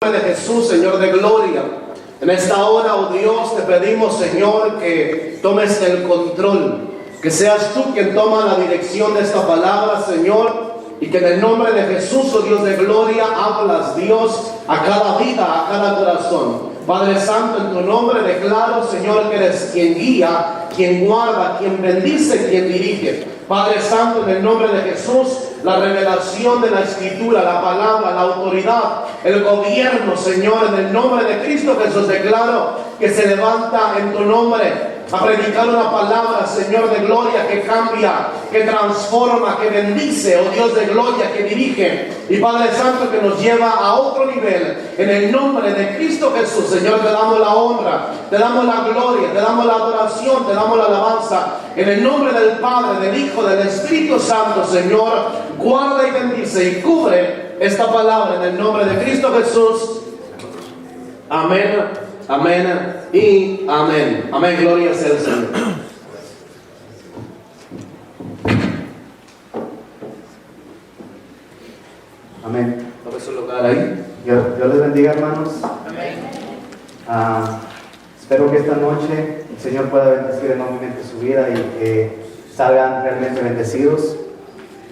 De Jesús, Señor de gloria, en esta hora, oh Dios, te pedimos, Señor, que tomes el control, que seas tú quien toma la dirección de esta palabra, Señor, y que en el nombre de Jesús, oh Dios de gloria, hablas, Dios, a cada vida, a cada corazón. Padre Santo, en tu nombre declaro, Señor, que eres quien guía, quien guarda, quien bendice, quien dirige. Padre Santo, en el nombre de Jesús, la revelación de la Escritura, la palabra, la autoridad, el gobierno, Señor, en el nombre de Cristo Jesús, declaro que se levanta en tu nombre a predicar una palabra, Señor de gloria, que cambia, que transforma, que bendice, oh Dios de gloria, que dirige, y Padre Santo, que nos lleva a otro nivel. En el nombre de Cristo Jesús, Señor, te damos la honra, te damos la gloria, te damos la adoración, te damos la alabanza. En el nombre del Padre, del Hijo, del Espíritu Santo, Señor, guarda y bendice y cubre esta palabra en el nombre de Cristo Jesús. Amén. Amén y amén. Amén, gloria sea al Señor. Amén. Tome su lugar ahí. Dios les bendiga, hermanos. Amén. Espero que esta noche el Señor pueda bendecir enormemente su vida y que salgan realmente bendecidos.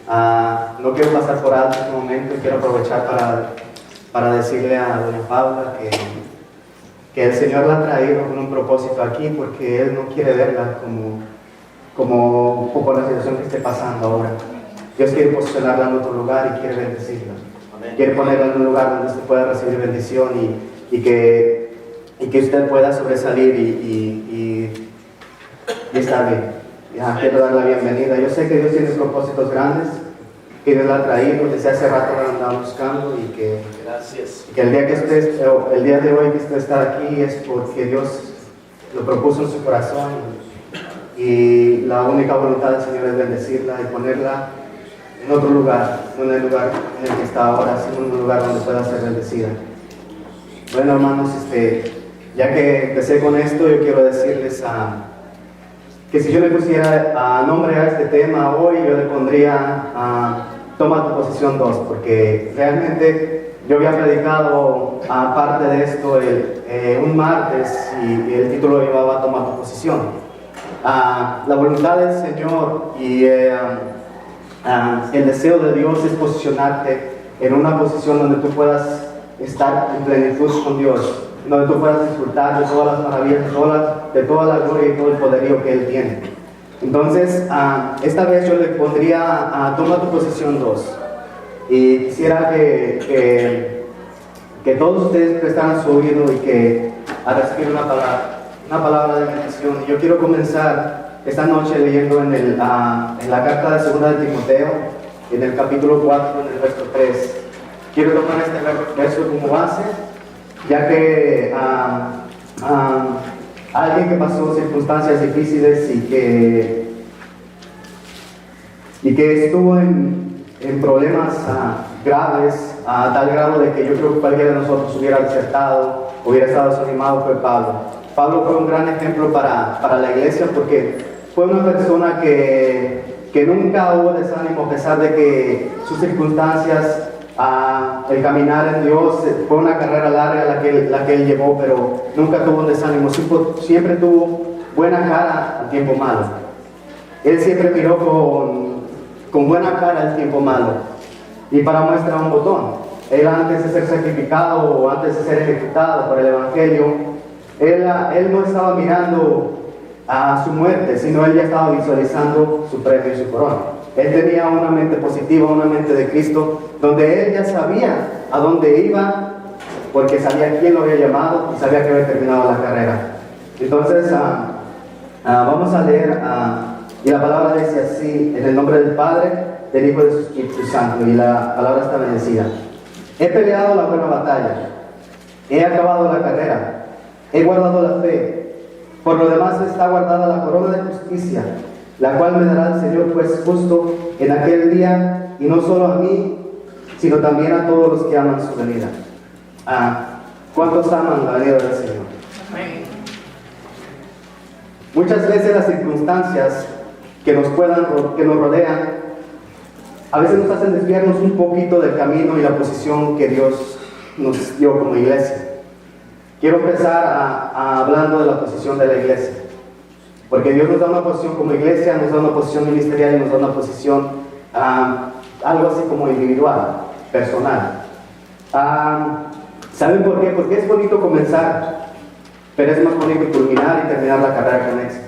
No quiero pasar por alto este momento y quiero aprovechar para decirle a doña Paula que el Señor la ha traído con un propósito aquí, porque Él no quiere verla como por la situación que esté pasando ahora. Dios quiere posicionarla en otro lugar y quiere bendecirla. Amén. Quiere ponerla en un lugar donde usted pueda recibir bendición y que usted pueda sobresalir y estar bien. Quiero dar la bienvenida. Yo sé que Dios tiene propósitos grandes, que Dios la ha traído, desde hace rato la andaba buscando y que el día de hoy que usted está aquí es porque Dios lo propuso en su corazón y la única voluntad del Señor es bendecirla y ponerla en otro lugar, no en el lugar en el que está ahora, sino en un lugar donde pueda ser bendecida. Bueno, hermanos, ya que empecé con esto, yo quiero decirles que si yo le pusiera nombre a este tema hoy, yo le pondría Toma tu posición 2, porque realmente yo había predicado parte de esto un martes y el título llevaba Toma tu posición. La voluntad del Señor y el deseo de Dios es posicionarte en una posición donde tú puedas estar en plenitud con Dios, donde tú puedas disfrutar de todas las maravillas, de toda la gloria y todo el poderío que Él tiene. Entonces, esta vez yo le pondría Toma tu posición 2. Y quisiera que todos ustedes prestaran su oído y que a recibir una palabra de bendición. Y yo quiero comenzar esta noche leyendo en la carta de 2 de Timoteo, en el capítulo 4, en el verso 3. Quiero tomar este verso como base, ya que alguien que pasó circunstancias difíciles y que estuvo en problemas graves, a tal grado de que yo creo que cualquiera de nosotros hubiera desertado, hubiera estado desanimado, fue Pablo. Pablo fue un gran ejemplo para la iglesia, porque fue una persona que nunca hubo desánimo, a pesar de que sus circunstancias, el caminar en Dios fue una carrera larga la que él llevó, pero nunca tuvo desánimo, siempre tuvo buena cara al tiempo malo. Él siempre miró con buena cara al tiempo malo. Y para muestra un botón, él antes de ser sacrificado o antes de ser ejecutado por el Evangelio, él no estaba mirando a su muerte, sino él ya estaba visualizando su premio y su corona. Él tenía una mente positiva, una mente de Cristo, donde él ya sabía a dónde iba, porque sabía quién lo había llamado y sabía que había terminado la carrera. Entonces, vamos a leer, y la palabra dice así: en el nombre del Padre, del Hijo y del Espíritu Santo, y la palabra está bendecida. He peleado la buena batalla, he acabado la carrera, he guardado la fe. Por lo demás está guardada la corona de justicia, la cual me dará el Señor juez justo en aquel día, y no solo a mí, sino también a todos los que aman su venida. ¿Cuántos aman la venida del Señor? Muchas veces las circunstancias que nos rodean a veces nos hacen desviarnos un poquito del camino y la posición que Dios nos dio como iglesia. Quiero empezar hablando de la posición de la iglesia, porque Dios nos da una posición como iglesia, nos da una posición ministerial y nos da una posición algo así como individual, personal. ¿Saben por qué? Porque es bonito comenzar, pero es más bonito culminar y terminar la carrera con éxito.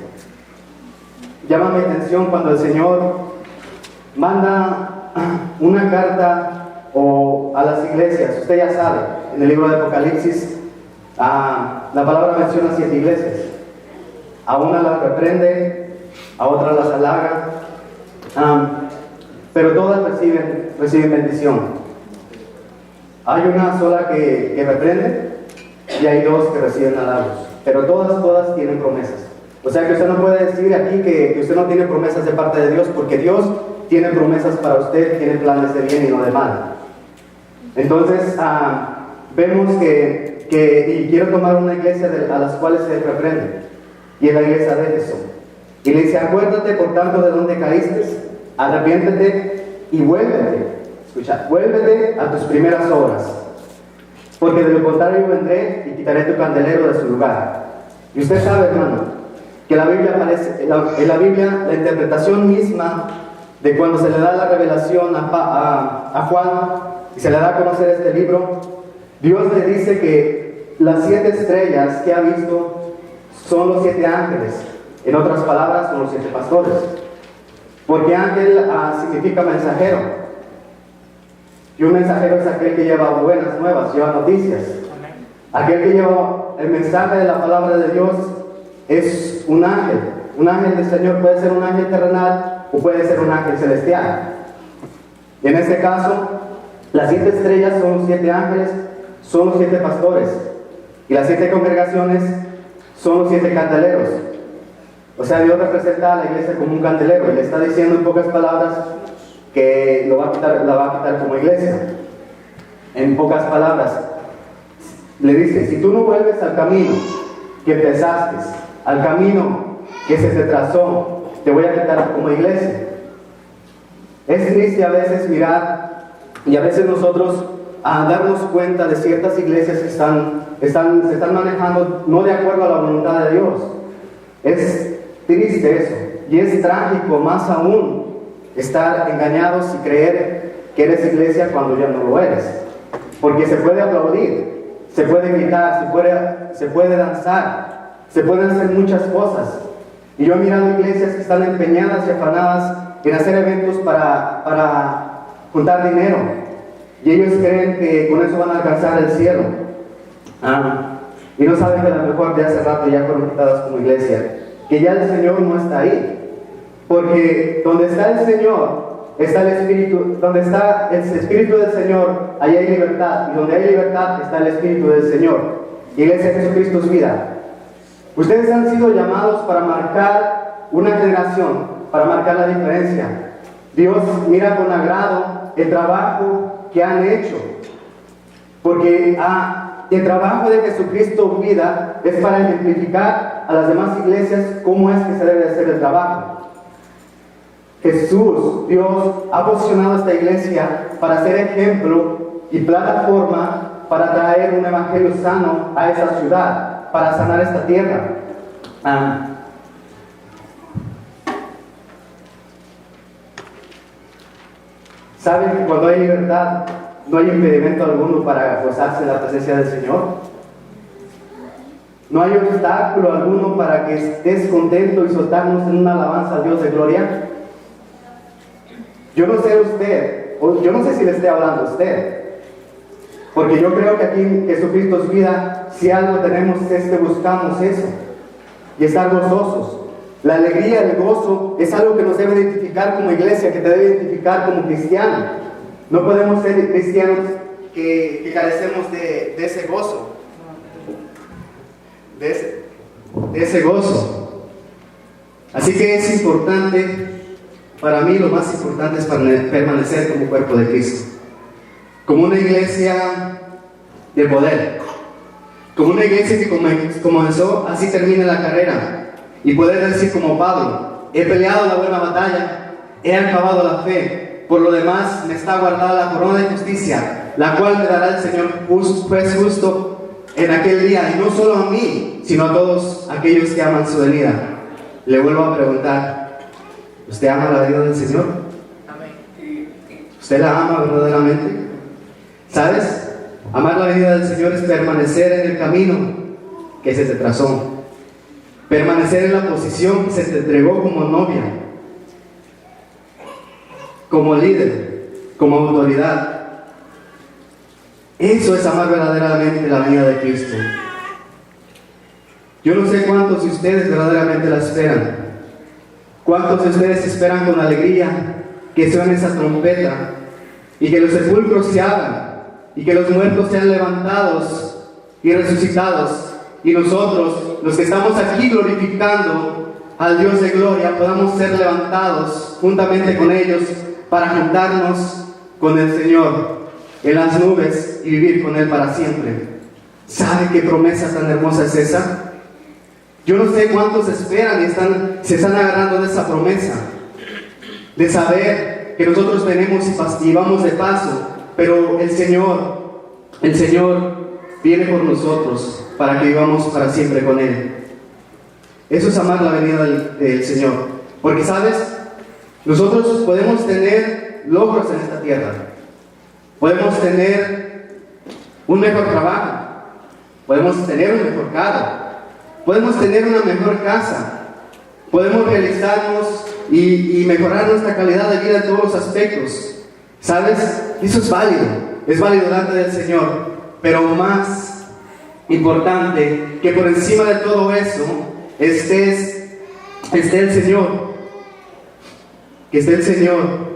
Llama mi atención cuando el Señor manda una carta a las iglesias. Usted ya sabe, en el libro de Apocalipsis, la palabra menciona 7 iglesias. A una las reprende, a otra las halaga, pero todas reciben bendición. Hay una sola que reprende y hay 2 que reciben halagos, pero todas tienen promesas. O sea que usted no puede decir aquí que usted no tiene promesas de parte de Dios, porque Dios tiene promesas para usted, tiene planes de bien y no de mal. Entonces vemos y quiero tomar una iglesia a las cuales se reprende, y es la iglesia de Éfeso. Y le dice: acuérdate por tanto de donde caíste, arrepiéntete y vuélvete. Escucha, vuélvete a tus primeras obras, porque de lo contrario vendré y quitaré tu candelero de su lugar. Y usted sabe, hermano, que en la Biblia la interpretación misma de cuando se le da la revelación a Juan y se le da a conocer este libro, Dios le dice que las 7 estrellas que ha visto son los 7 ángeles. En otras palabras, son los 7 pastores, porque ángel significa mensajero, y un mensajero es aquel que lleva buenas nuevas, lleva noticias. Aquel que lleva el mensaje de la palabra de Dios es un ángel. Un ángel del Señor puede ser un ángel terrenal o puede ser un ángel celestial. Y en este caso, las 7 estrellas son los 7 ángeles, son los 7 pastores, y las 7 congregaciones son los 7 candeleros. O sea, Dios representa a la iglesia como un candelero y le está diciendo en pocas palabras que la va a quitar como iglesia. En pocas palabras, le dice: si tú no vuelves al camino que empezaste, al camino que se te trazó, te voy a quitar como iglesia. Es triste a veces mirar, y a veces nosotros darnos cuenta de ciertas iglesias que se están manejando no de acuerdo a la voluntad de Dios. Es triste eso, y es trágico más aún estar engañados y creer que eres iglesia cuando ya no lo eres, porque se puede aplaudir, se puede gritar, se puede danzar, se pueden hacer muchas cosas. Y yo he mirado iglesias que están empeñadas y afanadas en hacer eventos para juntar dinero, y ellos creen que con eso van a alcanzar el cielo, y no saben que a lo mejor de hace rato ya fueron quitadas como iglesia, que ya el Señor no está ahí. Porque donde está el Señor, está el Espíritu. Donde está el Espíritu del Señor, ahí hay libertad. Y donde hay libertad, está el Espíritu del Señor. Iglesia de Jesucristo es vida. Ustedes han sido llamados para marcar una generación, para marcar la diferencia. Dios mira con agrado el trabajo que han hecho. Porque el trabajo de Jesucristo vida es para ejemplificar a las demás iglesias cómo es que se debe hacer el trabajo. Jesús, Dios, ha posicionado esta iglesia para ser ejemplo y plataforma para traer un evangelio sano a esa ciudad, para sanar esta tierra. ¿Saben que cuando hay libertad no hay impedimento alguno para gozarse en la presencia del Señor? No hay obstáculo alguno para que estés contento y soltarnos en una alabanza a Dios de gloria. Yo no sé usted, o yo no sé si le esté hablando a usted, porque yo creo que aquí en Jesucristo es vida. Si algo tenemos es que buscamos eso y estar gozosos. La alegría, el gozo es algo que nos debe identificar como iglesia, que te debe identificar como cristiano. No podemos ser cristianos que carecemos de ese gozo, de ese gozo. Así que es importante. Para mí lo más importante es permanecer como cuerpo de Cristo, como una iglesia de poder, como una iglesia que comenzó, así termina la carrera, y poder decir como Pablo: he peleado la buena batalla, he acabado la fe, por lo demás me está guardada la corona de justicia, la cual me dará el Señor juez justo en aquel día, y no solo a mí, sino a todos aquellos que aman su venida. Le vuelvo a preguntar, ¿usted ama la venida del Señor? ¿Usted la ama verdaderamente? ¿Sabes? Amar la venida del Señor es permanecer en el camino que se te trazó, permanecer en la posición que se te entregó como novia, como líder, como autoridad. Eso es amar verdaderamente la venida de Cristo. Yo no sé cuántos de ustedes verdaderamente la esperan. ¿Cuántos de ustedes esperan con alegría que suene esa trompeta y que los sepulcros se abran y que los muertos sean levantados y resucitados, y nosotros, los que estamos aquí glorificando al Dios de gloria, podamos ser levantados juntamente con ellos para juntarnos con el Señor en las nubes y vivir con Él para siempre? ¿Sabe qué promesa tan hermosa es esa? Yo no sé cuántos esperan y se están agarrando de esa promesa, de saber que nosotros venimos y vamos de paso, pero el Señor viene por nosotros para que vivamos para siempre con Él. Eso es amar la venida del Señor. Porque, ¿sabes? Nosotros podemos tener logros en esta tierra. Podemos tener un mejor trabajo. Podemos tener un mejor carro. Podemos tener una mejor casa. Podemos realizarnos y mejorar nuestra calidad de vida en todos los aspectos. ¿Sabes? Eso es válido. Es válido delante del Señor. Pero más importante que por encima de todo eso esté el Señor. Que esté el Señor.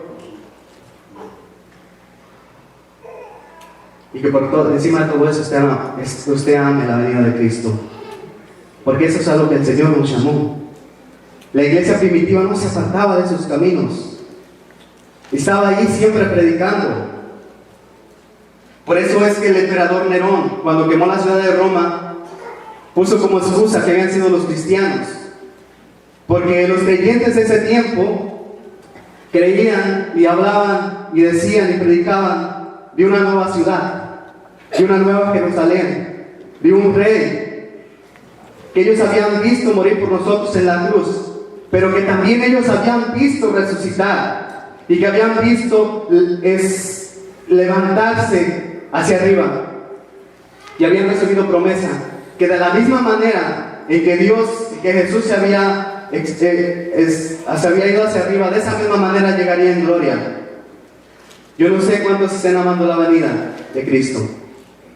Y que encima de todo eso usted ame la venida de Cristo. Porque eso es a lo que el Señor nos llamó. La iglesia primitiva no se apartaba de sus caminos. Estaba ahí siempre predicando. Por eso es que el emperador Nerón, cuando quemó la ciudad de Roma, puso como excusa que habían sido los cristianos. Porque los creyentes de ese tiempo creían y hablaban y decían y predicaban de una nueva ciudad, de una nueva Jerusalén, de un rey que ellos habían visto morir por nosotros en la cruz, pero que también ellos habían visto resucitar y que habían visto levantarse hacia arriba, y habían recibido promesa que de la misma manera en que Jesús se había ido hacia arriba, de esa misma manera llegaría en gloria. Yo no sé cuántos estén amando la venida de Cristo,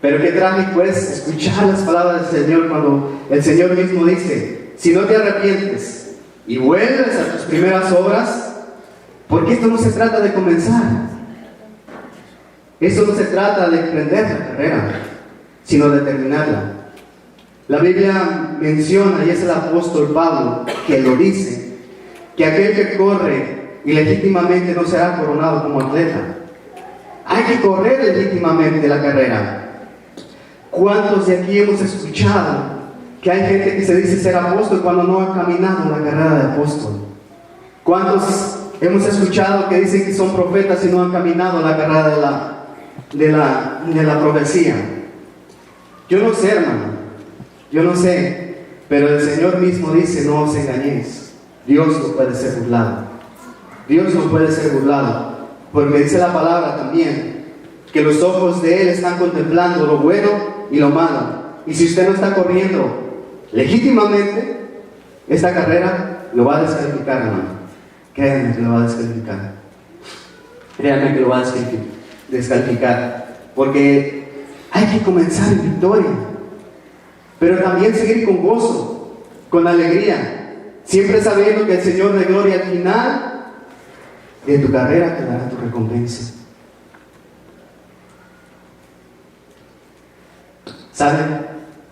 pero qué trágico es escuchar las palabras del Señor cuando el Señor mismo dice: si no te arrepientes y vuelves a tus primeras obras, porque esto no se trata de comenzar, esto no se trata de emprender la carrera, sino de terminarla. La Biblia menciona, y es el apóstol Pablo que lo dice, que aquel que corre ilegítimamente no será coronado como atleta. Hay que correr legítimamente la carrera. ¿Cuántos de aquí hemos escuchado que hay gente que se dice ser apóstol cuando no ha caminado la carrera de apóstol? ¿Cuántos hemos escuchado que dicen que son profetas y no han caminado la carrera de la profecía? Yo no sé, hermano, yo no sé, pero el Señor mismo dice: no os engañéis, Dios no puede ser burlado. Dios no puede ser burlado, porque dice la palabra también que los ojos de Él están contemplando lo bueno y lo malo. Y si usted no está corriendo legítimamente esta carrera, lo va a descalificar, hermano. Créanme que lo va a descalificar. Créanme que lo va a descalificar, porque hay que comenzar en victoria, pero también seguir con gozo, con alegría, siempre sabiendo que el Señor de gloria al final de tu carrera te dará tu recompensa. ¿Saben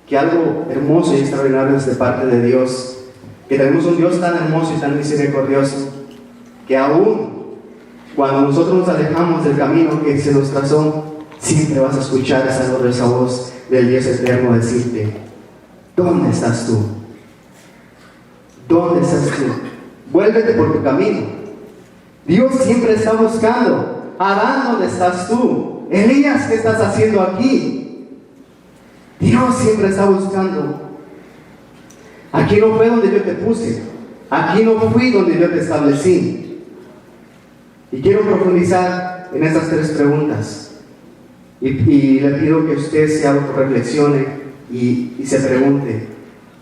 que algo hermoso y extraordinario es de parte de Dios? Que tenemos un Dios tan hermoso y tan misericordioso, que aún cuando nosotros nos alejamos del camino que se nos trazó, siempre vas a escuchar esa gloriosa voz del Dios eterno decirte: ¿dónde estás tú? ¿Dónde estás tú? Vuélvete por tu camino. Dios siempre está buscando: Adán, ¿dónde estás tú? Elías, ¿qué estás haciendo aquí? Dios siempre está buscando. Aquí no fue donde yo te puse. Aquí no fui donde yo te establecí. Y quiero profundizar en estas tres preguntas. Y le pido que usted se autorreflexione y se pregunte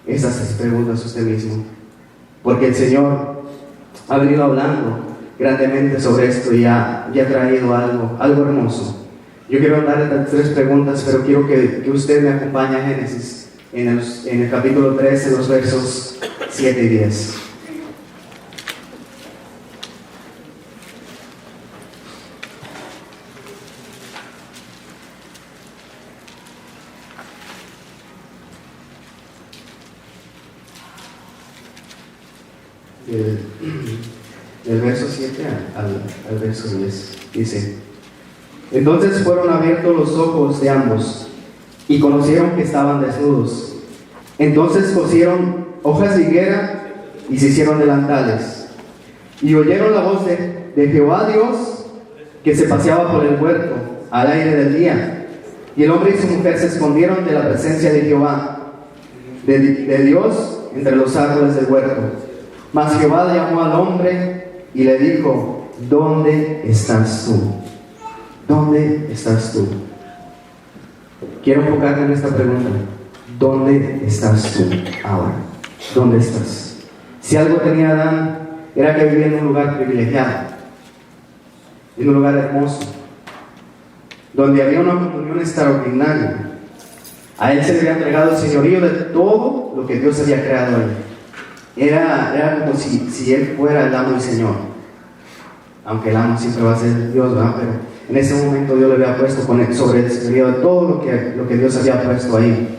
esas tres preguntas usted mismo. Porque el Señor ha venido hablando grandemente sobre esto y ha traído algo hermoso. Yo quiero darle las tres preguntas, pero quiero que usted me acompañe a Génesis en el capítulo 13, los versos 7 y 10. Del verso 7 al verso 10 dice: entonces fueron abiertos los ojos de ambos y conocieron que estaban desnudos. Entonces cosieron hojas de higuera y se hicieron delantales, y oyeron la voz de Jehová Dios que se paseaba por el huerto al aire del día. Y el hombre y su mujer se escondieron de la presencia de Jehová, de Dios, entre los árboles del huerto. Mas Jehová llamó al hombre y le dijo: ¿dónde estás tú? ¿Dónde estás tú? Quiero enfocarme en esta pregunta. ¿Dónde estás tú ahora? ¿Dónde estás? Si algo tenía Adán, era que vivía en un lugar privilegiado, en un lugar hermoso, donde había una comunión extraordinaria. A él se le había entregado el señorío de todo lo que Dios había creado ahí. Era como si él fuera el amo y señor, aunque el amo siempre va a ser Dios, ¿verdad? Pero en ese momento Dios le había puesto sobre el señorío de todo lo que Dios había puesto ahí.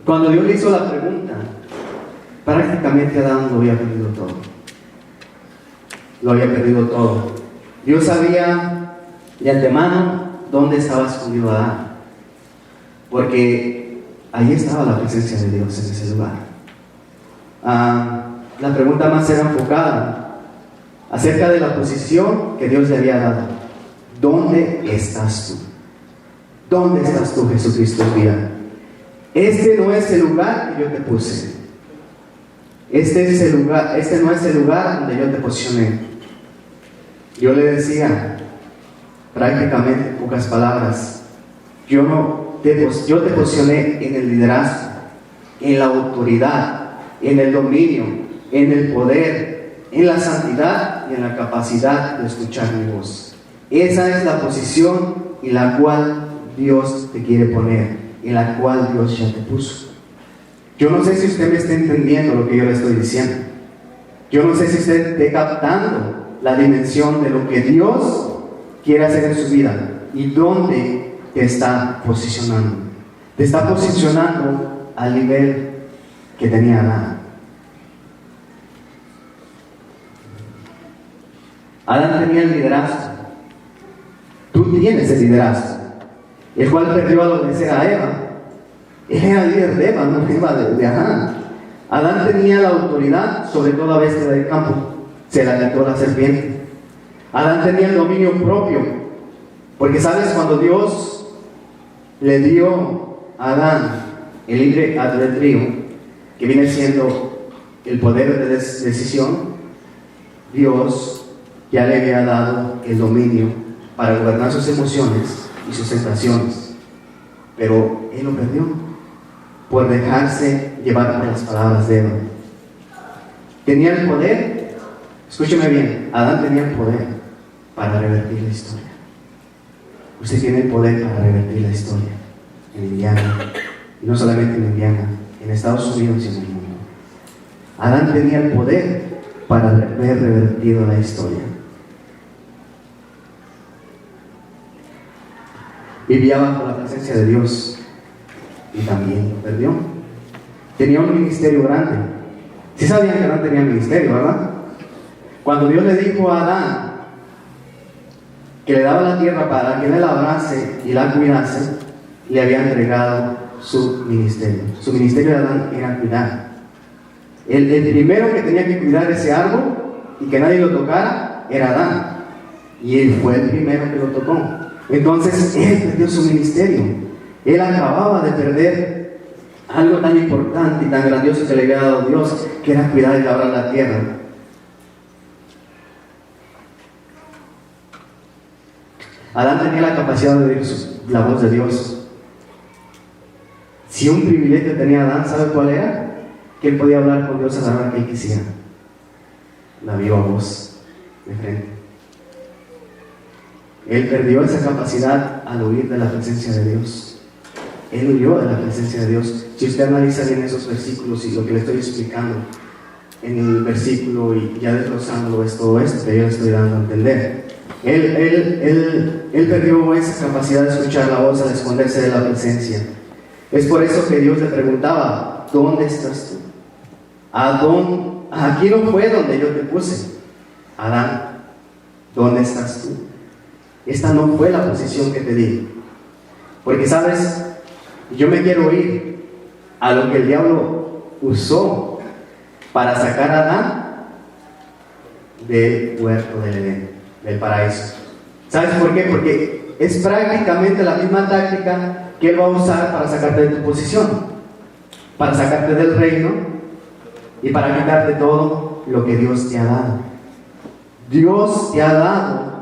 Cuando Dios le hizo la pregunta, prácticamente Adán lo había perdido todo. Lo había perdido todo. Dios sabía de antemano dónde estaba escondido Adán, porque ahí estaba la presencia de Dios en ese lugar. La pregunta más era enfocada acerca de la posición que Dios le había dado. ¿Dónde estás tú? ¿Dónde estás tú, Jesucristo, vida? Este no es el lugar que yo te puse. Este no es el lugar donde yo te posicioné. Yo le decía, prácticamente en pocas palabras, yo te posicioné en el liderazgo, en la autoridad, en el dominio, en el poder, en la santidad y en la capacidad de escuchar mi voz. Esa es la posición en la cual Dios te quiere poner, en la cual Dios ya te puso. Yo no sé si usted me está entendiendo lo que yo le estoy diciendo. Yo no sé si usted esté captando la dimensión de lo que Dios quiere hacer en su vida y dónde te está posicionando. Te está posicionando al nivel que tenía Adán. Adán tenía el liderazgo. Tú tienes el liderazgo, el cual perdió al obedecer a Eva. Él era el líder de Eva, no Eva de Adán. Adán tenía la autoridad sobre toda bestia del campo. Se la quitó la serpiente. Adán tenía el dominio propio, porque sabes, cuando Dios le dio a Adán el libre albedrío, que viene siendo el poder de decisión, Dios ya le había dado el dominio para gobernar sus emociones y sus tentaciones, pero él lo perdió por dejarse llevar por las palabras de Eva. Tenía el poder, escúcheme bien, Adán tenía el poder para revertir la historia. Usted tiene el poder para revertir la historia en Indiana, y no solamente en Indiana, en Estados Unidos y en el mundo. Adán tenía el poder para haber revertido la historia. Vivía bajo la presencia de Dios y también lo perdió. Tenía un ministerio grande. Sí sabían que Adán tenía ministerio, ¿verdad? Cuando Dios le dijo a Adán que le daba la tierra para que él la labrase y la cuidase, le había entregado su ministerio. Su ministerio de Adán era cuidar. El primero que tenía que cuidar ese árbol y que nadie lo tocara era Adán. y él fue el primero que lo tocó. Entonces él perdió su ministerio. Él acababa de perder algo tan importante y tan grandioso que le había dado Dios, que era cuidar y labrar la tierra. Adán tenía la capacidad de oír la voz de Dios. Si un privilegio tenía Adán, ¿sabe cuál era? Que él podía hablar con Dios a la hora que él quisiera. La viva voz de frente. Él perdió esa capacidad al huir de la presencia de Dios. Él huyó de la presencia de Dios. Si usted analiza bien esos versículos y lo que le estoy explicando en el versículo y ya desglosándolo, es todo esto que yo le estoy dando a entender. Él perdió esa capacidad de escuchar la voz al esconderse de la presencia. Es por eso que Dios le preguntaba: ¿dónde estás tú? Aquí no fue donde yo te puse. Adán, ¿dónde estás tú? Esta no fue la posición que te di. Porque sabes, yo me quiero ir a lo que el diablo usó para sacar a Adán del huerto del Edén, del paraíso. ¿Sabes por qué? Porque es prácticamente la misma táctica que él va a usar para sacarte de tu posición, para sacarte del reino y para quitarte todo lo que Dios te ha dado. Dios te ha dado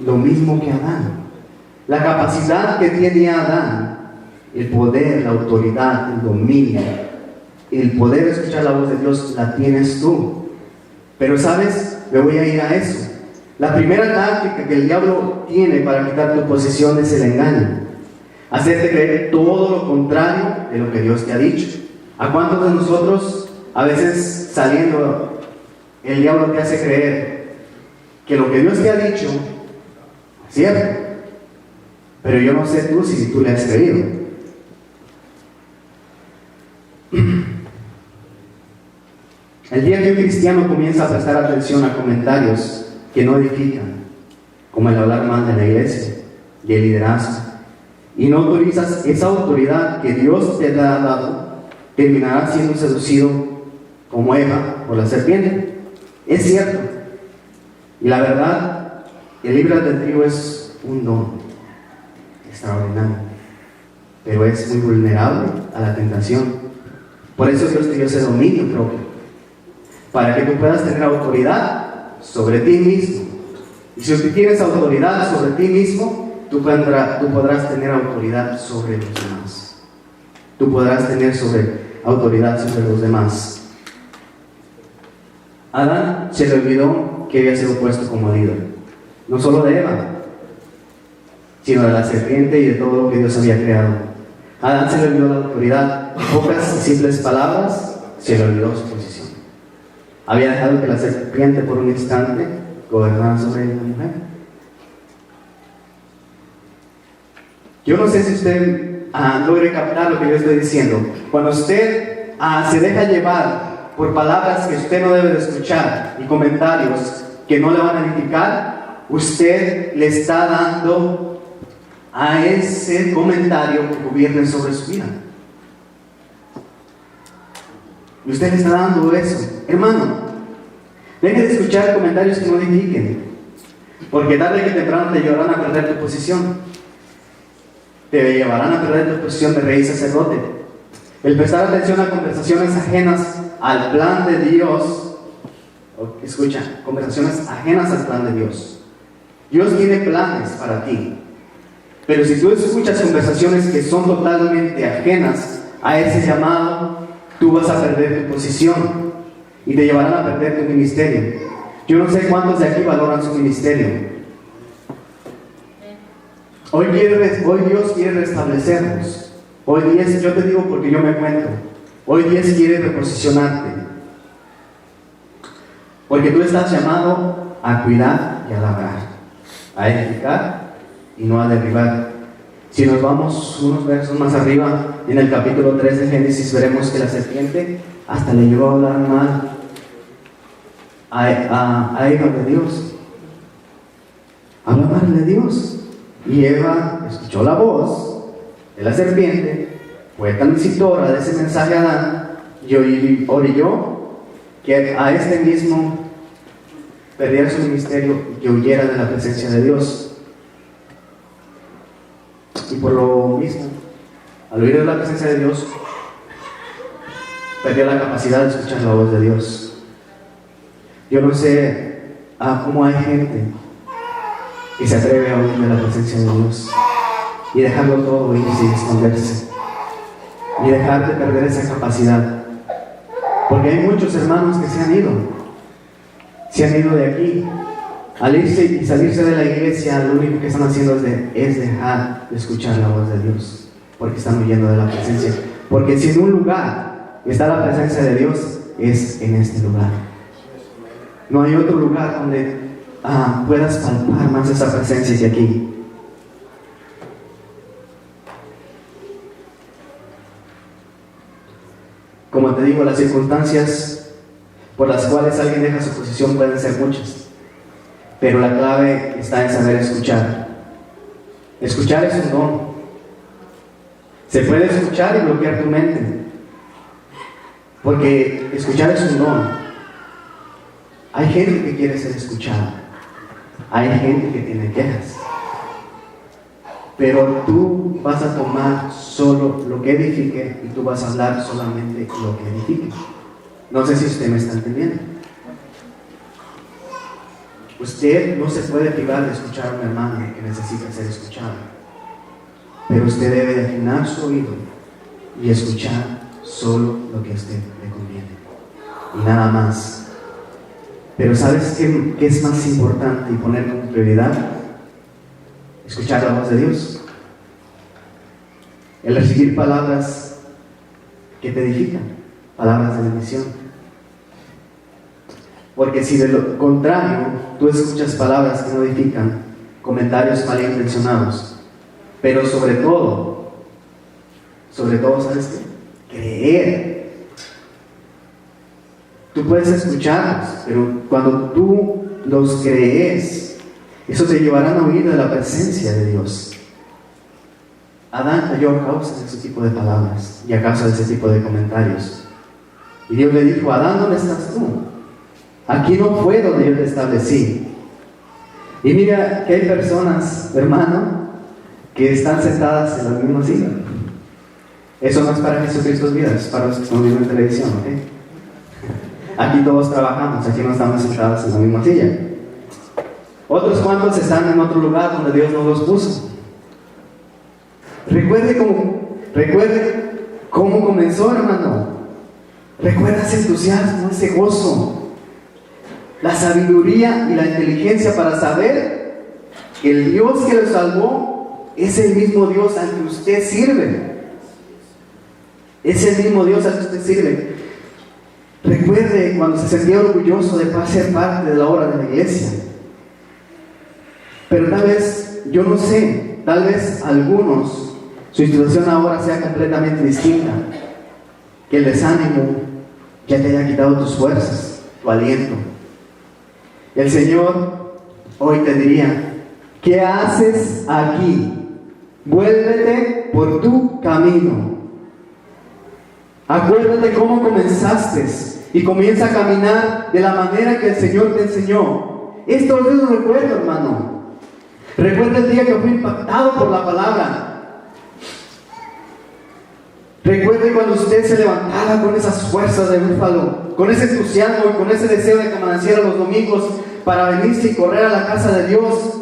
lo mismo que Adán. La capacidad que tiene Adán, el poder, la autoridad, el dominio, el poder escuchar la voz de Dios, la tienes tú. Pero sabes, me voy a ir a eso. La primera táctica que el diablo tiene para quitar tu posición es el engaño. Hacerte creer todo lo contrario de lo que Dios te ha dicho. ¿A cuántos de nosotros, a veces saliendo, el diablo te hace creer que lo que Dios te ha dicho es cierto? Pero yo no sé tú si tú le has creído. El día que un cristiano comienza a prestar atención a comentarios que no edifican, como el hablar mal de la iglesia y el liderazgo, y no autorizas esa autoridad que Dios te ha dado, terminarás siendo seducido como Eva por la serpiente. Es cierto. Y la verdad, el libre albedrío es un don extraordinario, pero es muy vulnerable a la tentación. Por eso Dios te dio ese dominio propio, para que tú puedas tener autoridad sobre ti mismo. Y si tú tienes autoridad sobre ti mismo, tú podrás tener autoridad sobre los demás. Tú podrás tener autoridad sobre los demás. Adán se le olvidó que había sido puesto como líder, no solo de Eva, sino de la serpiente y de todo lo que Dios había creado. Adán se le olvidó la autoridad. En pocas y simples palabras, se le olvidó su posición. Había dejado que la serpiente por un instante gobernara sobre la mujer. Yo no sé si usted logre captar lo que yo estoy diciendo. Cuando usted se deja llevar por palabras que usted no debe de escuchar y comentarios que no le van a edificar, usted le está dando a ese comentario que gobierne sobre su vida. Y usted le está dando eso. Hermano, deje de escuchar comentarios que no edifiquen, porque tarde que temprano te llevarán a perder tu posición. Te llevarán a perder tu posición de rey sacerdote. El prestar atención a conversaciones ajenas al plan de Dios. Escucha, conversaciones ajenas al plan de Dios. Dios tiene planes para ti. Pero si tú escuchas conversaciones que son totalmente ajenas a ese llamado, tú vas a perder tu posición y te llevarán a perder tu ministerio. Yo no sé cuántos de aquí valoran su ministerio. Hoy Dios quiere restablecernos. Hoy Dios, yo te digo porque yo me cuento, hoy Dios quiere reposicionarte. Porque tú estás llamado a cuidar y a labrar, a edificar y no a derribar. Si nos vamos unos versos más arriba, en el capítulo 3 de Génesis, veremos que la serpiente hasta le llevó a hablar mal a Eva de Dios. Habla mal de Dios. Y Eva escuchó la voz de la serpiente, fue transitora de ese mensaje a Adán, y oyó que a este mismo perdiera su ministerio y que huyera de la presencia de Dios. Y por lo mismo, al huir de la presencia de Dios, perdió la capacidad de escuchar la voz de Dios. Yo no sé cómo hay gente que se atreve a huir de la presencia de Dios y dejarlo todo irse y esconderse y dejar de perder esa capacidad, porque hay muchos hermanos que se han ido de aquí. Al irse y salirse de la iglesia, lo único que están haciendo es dejar de escuchar la voz de Dios, porque están huyendo de la presencia. Porque si en un lugar está la presencia de Dios, es en este lugar. No hay otro lugar donde puedas palpar más esa presencia que aquí. Como te digo, las circunstancias por las cuales alguien deja su posición pueden ser muchas, pero la clave está en saber escuchar. Escuchar es un don. Se puede escuchar y bloquear tu mente, porque escuchar es un don. Hay gente que quiere ser escuchada, hay gente que tiene quejas, pero tú vas a tomar solo lo que edifique y tú vas a hablar solamente lo que edifique. No sé si usted me está entendiendo. Usted no se puede privar de escuchar a un hermano que necesita ser escuchado, pero usted debe de afinar su oído y escuchar solo lo que a usted le conviene y nada más. Pero ¿sabes qué es más importante y poner como prioridad? Escuchar la voz de Dios, el recibir palabras que te edifican, palabras de bendición. Porque si de lo contrario tú escuchas palabras que no edifican, comentarios malintencionados, pero sobre todo, ¿sabes qué? Creer. Tú puedes escucharlos, pero cuando tú los crees, eso te llevará a huir de la presencia de Dios. Adán cayó a causa de ese tipo de palabras y a causa de ese tipo de comentarios. Y Dios le dijo: Adán, ¿dónde estás tú? Aquí no fue donde yo te establecí. Y mira que hay personas, hermano, que están sentadas en la misma silla. Eso no es para Jesucristo vidas, es para los que están viendo en televisión, ¿ok? Aquí todos trabajamos, aquí no estamos sentados en la misma silla. Otros cuantos están en otro lugar donde Dios no los puso. Recuerde cómo comenzó, hermano. Recuerda ese entusiasmo, ese gozo, la sabiduría y la inteligencia para saber que el Dios que lo salvó es el mismo Dios al que usted sirve. Es el mismo Dios al que usted sirve. Recuerde cuando se sentía orgulloso de ser parte de la obra de la iglesia. Pero tal vez, yo no sé, tal vez algunos, su situación ahora sea completamente distinta. Que el desánimo ya te haya quitado tus fuerzas, tu aliento. Y el Señor hoy te diría: ¿qué haces aquí? Vuélvete por tu camino. Acuérdate cómo comenzaste y comienza a caminar de la manera que el Señor te enseñó. Esto es un recuerdo, hermano. Recuerda el día que fui impactado por la palabra. Recuerde cuando usted se levantaba con esas fuerzas de búfalo, con ese entusiasmo y con ese deseo de que amaneciera los domingos para venirse y correr a la casa de Dios.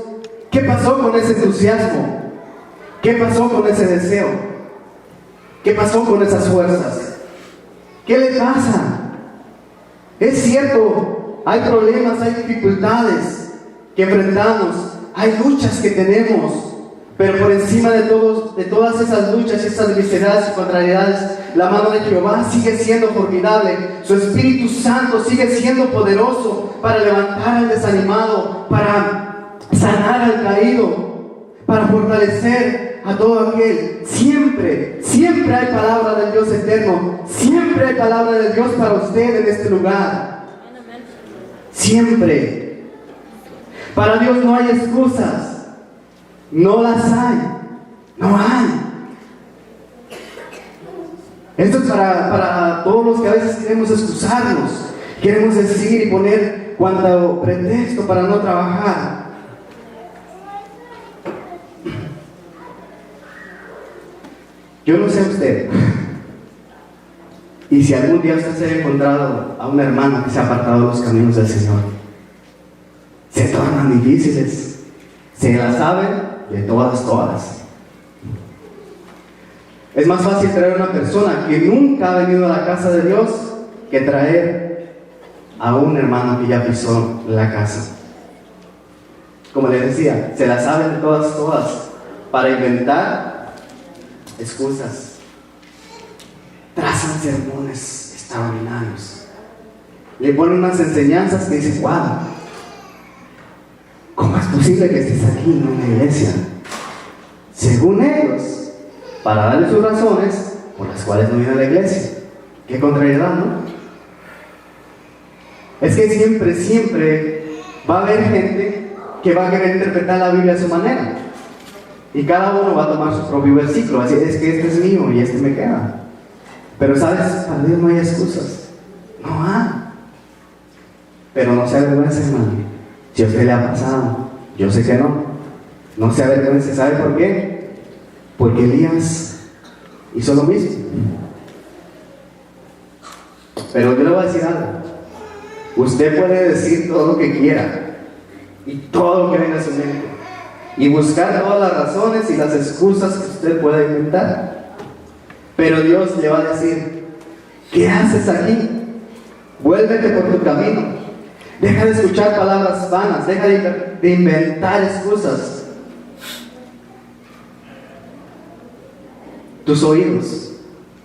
¿Qué pasó con ese entusiasmo? ¿Qué pasó con ese deseo? ¿Qué pasó con esas fuerzas? ¿Qué le pasa? Es cierto, hay problemas, hay dificultades que enfrentamos, hay luchas que tenemos, pero por encima de todas esas luchas y esas adversidades y contrariedades, la mano de Jehová sigue siendo formidable. Su Espíritu Santo sigue siendo poderoso para levantar al desanimado, para sanar al caído, para fortalecer a todo aquel. Siempre hay palabra del Dios eterno. Siempre hay palabra de Dios para usted en este lugar. Siempre. Para Dios no hay excusas. No las hay. No hay. Esto es para todos los que a veces queremos excusarnos. Queremos decir y poner cuánto pretexto para no trabajar. Yo no sé usted, y si algún día usted se ha encontrado a un hermano que se ha apartado de los caminos del Señor, se tornan difíciles, se la saben de todas. Es más fácil traer a una persona que nunca ha venido a la casa de Dios que traer a un hermano que ya pisó la casa. Como les decía, se la saben de todas, para inventar excusas. Trazan sermones extraordinarios. Le ponen unas enseñanzas que dices, wow, ¿cómo es posible que estés aquí en una iglesia? Según ellos, para darle sus razones por las cuales no viene a la iglesia. Qué contrariedad, ¿no? Es que siempre va a haber gente que va a querer interpretar la Biblia a su manera. Y cada uno va a tomar su propio versículo. Así es que este es mío y este me queda. Pero sabes, para Dios no hay excusas. No hay. Pero no se avergüence, hermano. Si a usted le ha pasado, yo sé que no. No se avergüence. ¿Sabe por qué? Porque Elías hizo lo mismo. Pero yo le voy a decir algo. Usted puede decir todo lo que quiera y todo lo que venga a su mente y buscar todas las razones y las excusas que usted pueda inventar. Pero Dios le va a decir, ¿qué haces aquí? Vuélvete por tu camino. Deja de escuchar palabras vanas. Deja de inventar excusas. Tus oídos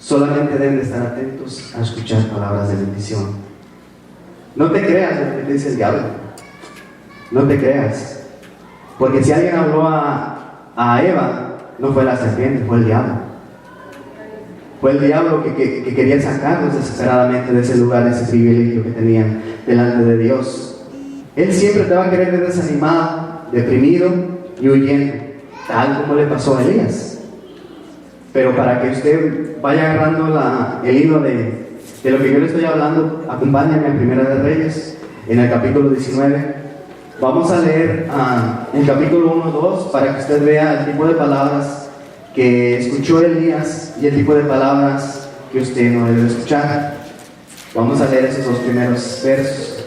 solamente deben de estar atentos a escuchar palabras de bendición. No te creas lo que te dice el diablo. No te creas. Porque si alguien habló a Eva, no fue la serpiente, fue el diablo. Fue el diablo que quería sacarlos desesperadamente de ese lugar, de ese privilegio que tenían delante de Dios. Él siempre te va a querer ver desanimado, deprimido y huyendo, tal como le pasó a Elías. Pero para que usted vaya agarrando el hilo de lo que yo le estoy hablando, acompáñame en Primera de Reyes, en el capítulo 19. Vamos a leer el capítulo 1-2 para que usted vea el tipo de palabras que escuchó Elías y el tipo de palabras que usted no debe escuchar. Vamos a leer esos dos primeros versos.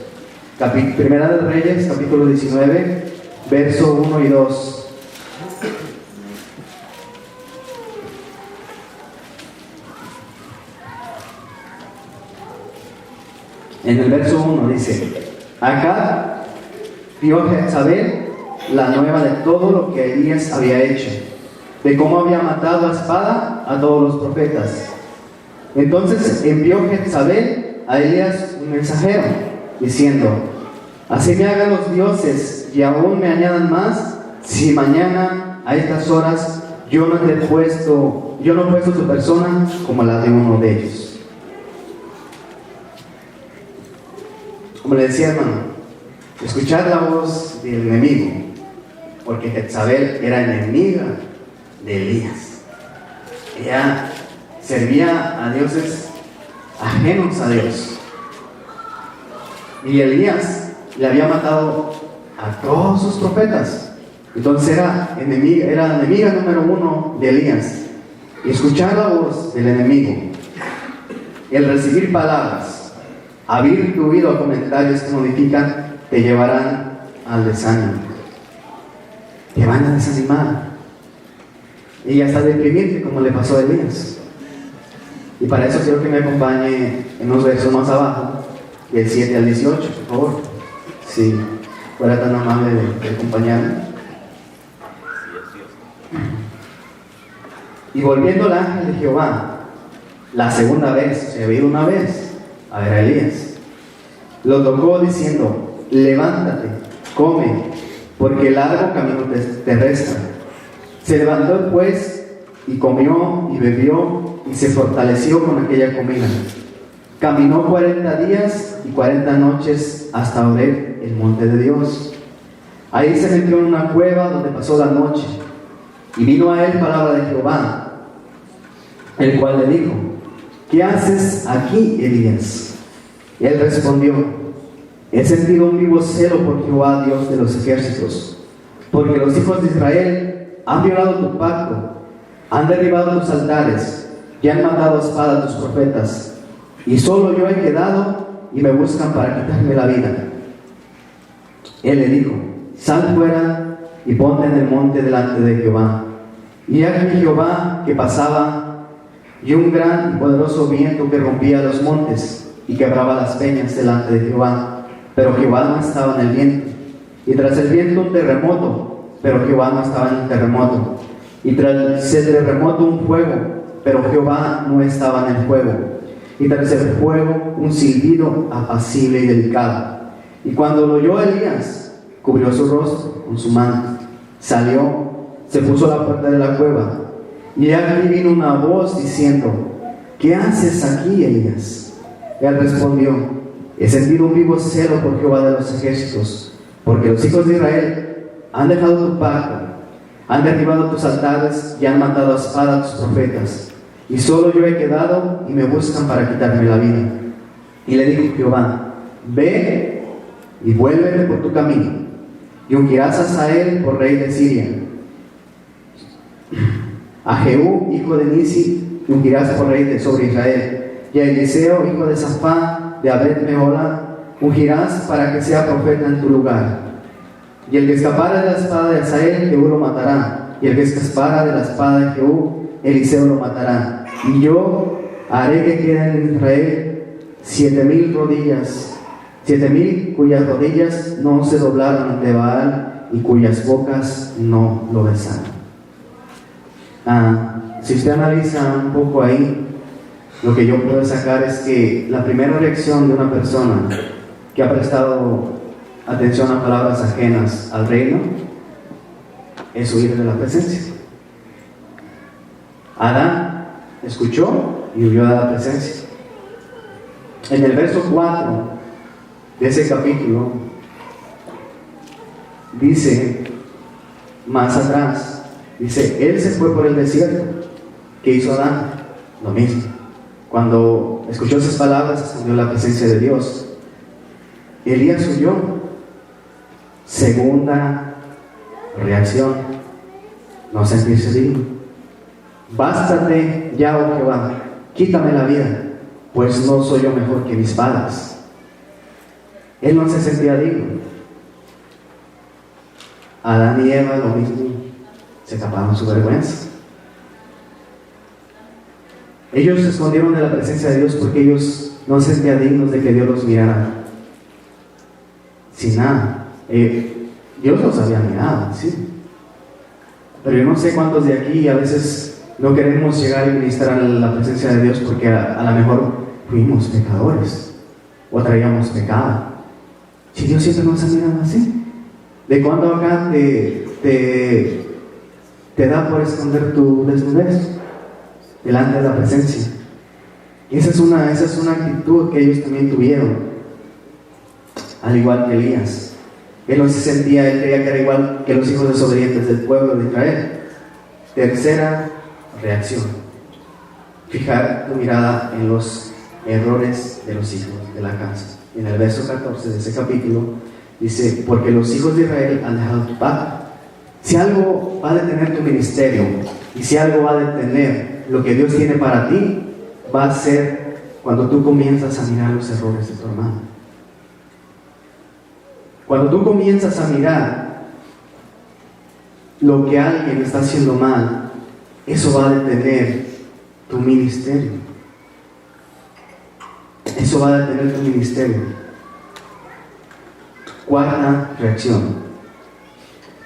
Primera de Reyes, capítulo 19, verso 1 y 2. En el verso 1 dice: Acá dio Jezabel la nueva de todo lo que Elías había hecho, de cómo había matado a espada a todos los profetas. Entonces envió Jezabel a Elías un mensajero, diciendo: Así me hagan los dioses y aún me añadan más, si mañana a estas horas yo no he puesto tu persona como la de uno de ellos. Como le decía, hermano, escuchar la voz del enemigo, porque Jezabel era enemiga de Elías. Ella servía a dioses ajenos a Dios. Y Elías le había matado a todos sus profetas. Entonces era enemiga número 1 de Elías. Y escuchar la voz del enemigo, el recibir palabras, abrir tu oído a comentarios que modifican, te llevarán al desánimo. Te van a desanimar. Y hasta deprimirte, como le pasó a Elías. Y para eso quiero que me acompañe en los versos más abajo, del 7 al 18, por favor. Si fuera tan amable de acompañarme. Y volviendo el ángel de Jehová, la segunda vez, se había ido una vez a ver a Elías, lo tocó diciendo: levántate, come, porque largo camino te resta. Se levantó pues y comió y bebió y se fortaleció con aquella comida. Caminó 40 días y 40 noches hasta Horeb, el monte de Dios. Ahí se metió en una cueva donde pasó la noche. Y vino a él palabra de Jehová, el cual le dijo: ¿qué haces aquí, Elías? Y él respondió: He sentido un vivo celo por Jehová, Dios de los ejércitos, porque los hijos de Israel han violado tu pacto, han derribado tus altares y han matado a espada a tus profetas, y solo yo he quedado y me buscan para quitarme la vida. Él le dijo: sal fuera y ponte en el monte delante de Jehová. Y aquí Jehová que pasaba, y un gran y poderoso viento que rompía los montes y quebraba las peñas delante de Jehová. Pero Jehová no estaba en el viento. Y tras el viento un terremoto, pero Jehová no estaba en el terremoto. Y tras el terremoto un fuego, pero Jehová no estaba en el fuego. Y tras el fuego un silbido apacible y delicado. Y cuando lo oyó Elías, cubrió su rostro con su manto, salió, se puso a la puerta de la cueva, y aquí vino una voz diciendo: ¿qué haces aquí, Elías? Él respondió: he sentido un vivo celo por Jehová de los ejércitos, porque los hijos de Israel han dejado tu pacto, han derribado tus altares y han matado a espada a tus profetas, y solo yo he quedado y me buscan para quitarme la vida. Y le dijo Jehová: ve y vuélvete por tu camino, y ungirás a Hazael por rey de Siria. A Jehú, hijo de Nisi, ungirás por rey sobre Israel, y a Eliseo, hijo de Safán, de Abed-mehola, ungirás para que sea profeta en tu lugar. Y el que escapara de la espada de Hazael, Jehú lo matará, y el que escapara de la espada de Jehú, Eliseo lo matará. Y yo haré que queden en Israel 7,000 rodillas, 7,000 cuyas rodillas no se doblaron ante Baal y cuyas bocas no lo besaron. Si usted analiza un poco ahí, lo que yo puedo sacar es que la primera reacción de una persona que ha prestado atención a palabras ajenas al reino es huir de la presencia. Adán escuchó y huyó de la presencia. En el verso 4 de ese capítulo dice, más atrás, dice: él se fue por el desierto. ¿Qué hizo Adán? Lo mismo. Cuando escuchó esas palabras, escondió la presencia de Dios. Elías huyó. Segunda reacción: no sentirse digno. Bástate ya, oh Jehová, quítame la vida, pues no soy yo mejor que mis padres. Él no se sentía digno. Adán y Eva lo mismo, se taparon su vergüenza. Ellos se escondieron de la presencia de Dios porque ellos no se sentían dignos de que Dios los mirara sin nada. Dios los había mirado, sí. Pero yo no sé cuántos de aquí a veces no queremos llegar y ministrar a la presencia de Dios porque a lo mejor fuimos pecadores o traíamos pecado. Si Dios siempre nos ha mirado así, ¿de cuándo acá te da por esconder tu desnudez delante de la presencia? Y esa es una actitud que ellos también tuvieron, al igual que Elías. Él no se sentía, él creía que era igual que los hijos desobedientes del pueblo de Israel. Tercera reacción: fijar tu mirada en los errores de los hijos de la casa. En el verso 14 de ese capítulo dice: porque los hijos de Israel han dejado tu pacto. Si algo va a detener tu ministerio y si algo va a detener lo que Dios tiene para ti, va a ser cuando tú comienzas a mirar los errores de tu hermano. Cuando tú comienzas a mirar lo que alguien está haciendo mal, eso va a detener tu ministerio. Eso va a detener tu ministerio. Cuarta reacción: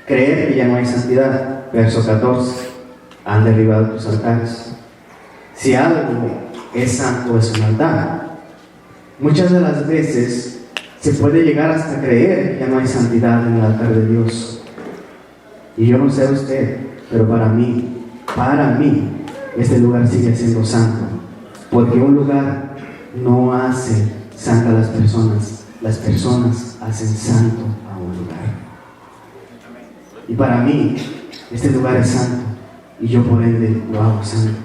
creer que ya no hay santidad. Verso 14: han derribado tus altares. Si algo es santo, es un altar. Muchas de las veces se puede llegar hasta creer que ya no hay santidad en el altar de Dios. Y yo no sé a usted, pero para mí, este lugar sigue siendo santo. Porque un lugar no hace santa a las personas hacen santo a un lugar. Y para mí, este lugar es santo, y yo por ende lo hago santo.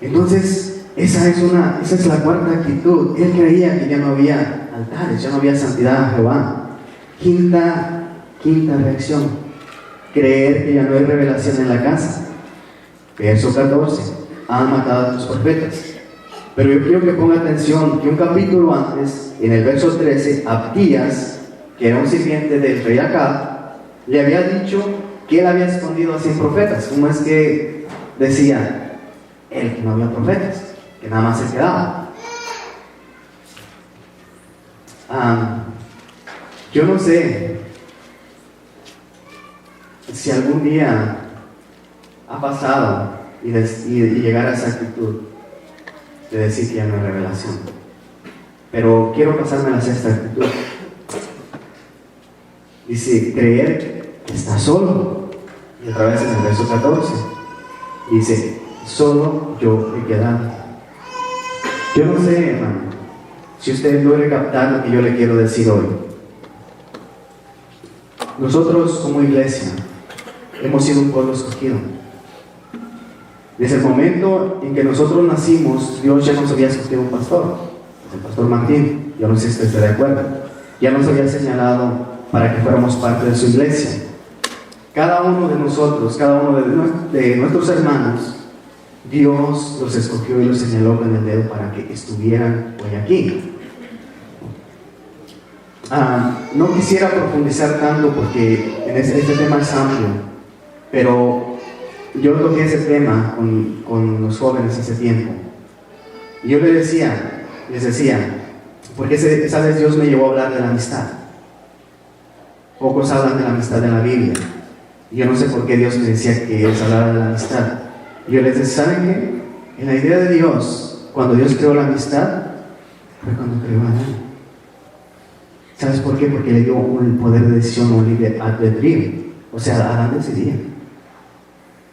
Entonces, esa es la cuarta actitud. Él creía que ya no había altares, ya no había santidad a Jehová. Quinta reacción, creer que ya no hay revelación en la casa. Verso 14, han matado a tus profetas. Pero yo quiero que ponga atención que un capítulo antes, en el verso 13, Abdías, que era un sirviente del rey Acab, le había dicho que él había escondido a 100 profetas. ¿Cómo es que decía él que no había profetas? Que nada más se quedaba. Yo no sé si algún día ha pasado y llegar a esa actitud de decir que ya no hay revelación, pero quiero pasarme a esta actitud. Dice, creer que está solo, y otra vez en el verso 14 dice, solo yo he quedado. Yo no sé, hermano, si usted logre captar lo que yo le quiero decir hoy. Nosotros como iglesia hemos sido un pueblo escogido. Desde el momento en que nosotros nacimos, Dios ya nos había escogido un pastor, el pastor Martín. Yo no sé si usted está de acuerdo. Ya nos había señalado para que fuéramos parte de su iglesia. Cada uno de nosotros, cada uno de nuestros hermanos, Dios los escogió y los señaló con el dedo para que estuvieran hoy aquí. No quisiera profundizar tanto porque este tema es amplio, pero yo toqué ese tema con los jóvenes hace tiempo. Y yo les decía, porque esa vez Dios me llevó a hablar de la amistad. Pocos hablan de la amistad en la Biblia. Y yo no sé por qué Dios me decía que Él hablara de la amistad. Y yo les decía, ¿saben qué? En la idea de Dios, cuando Dios creó la amistad, fue cuando creó a Adán. ¿Sabes por qué? Porque le dio el poder de decisión, un libre albedrío. O sea, Adán decidía.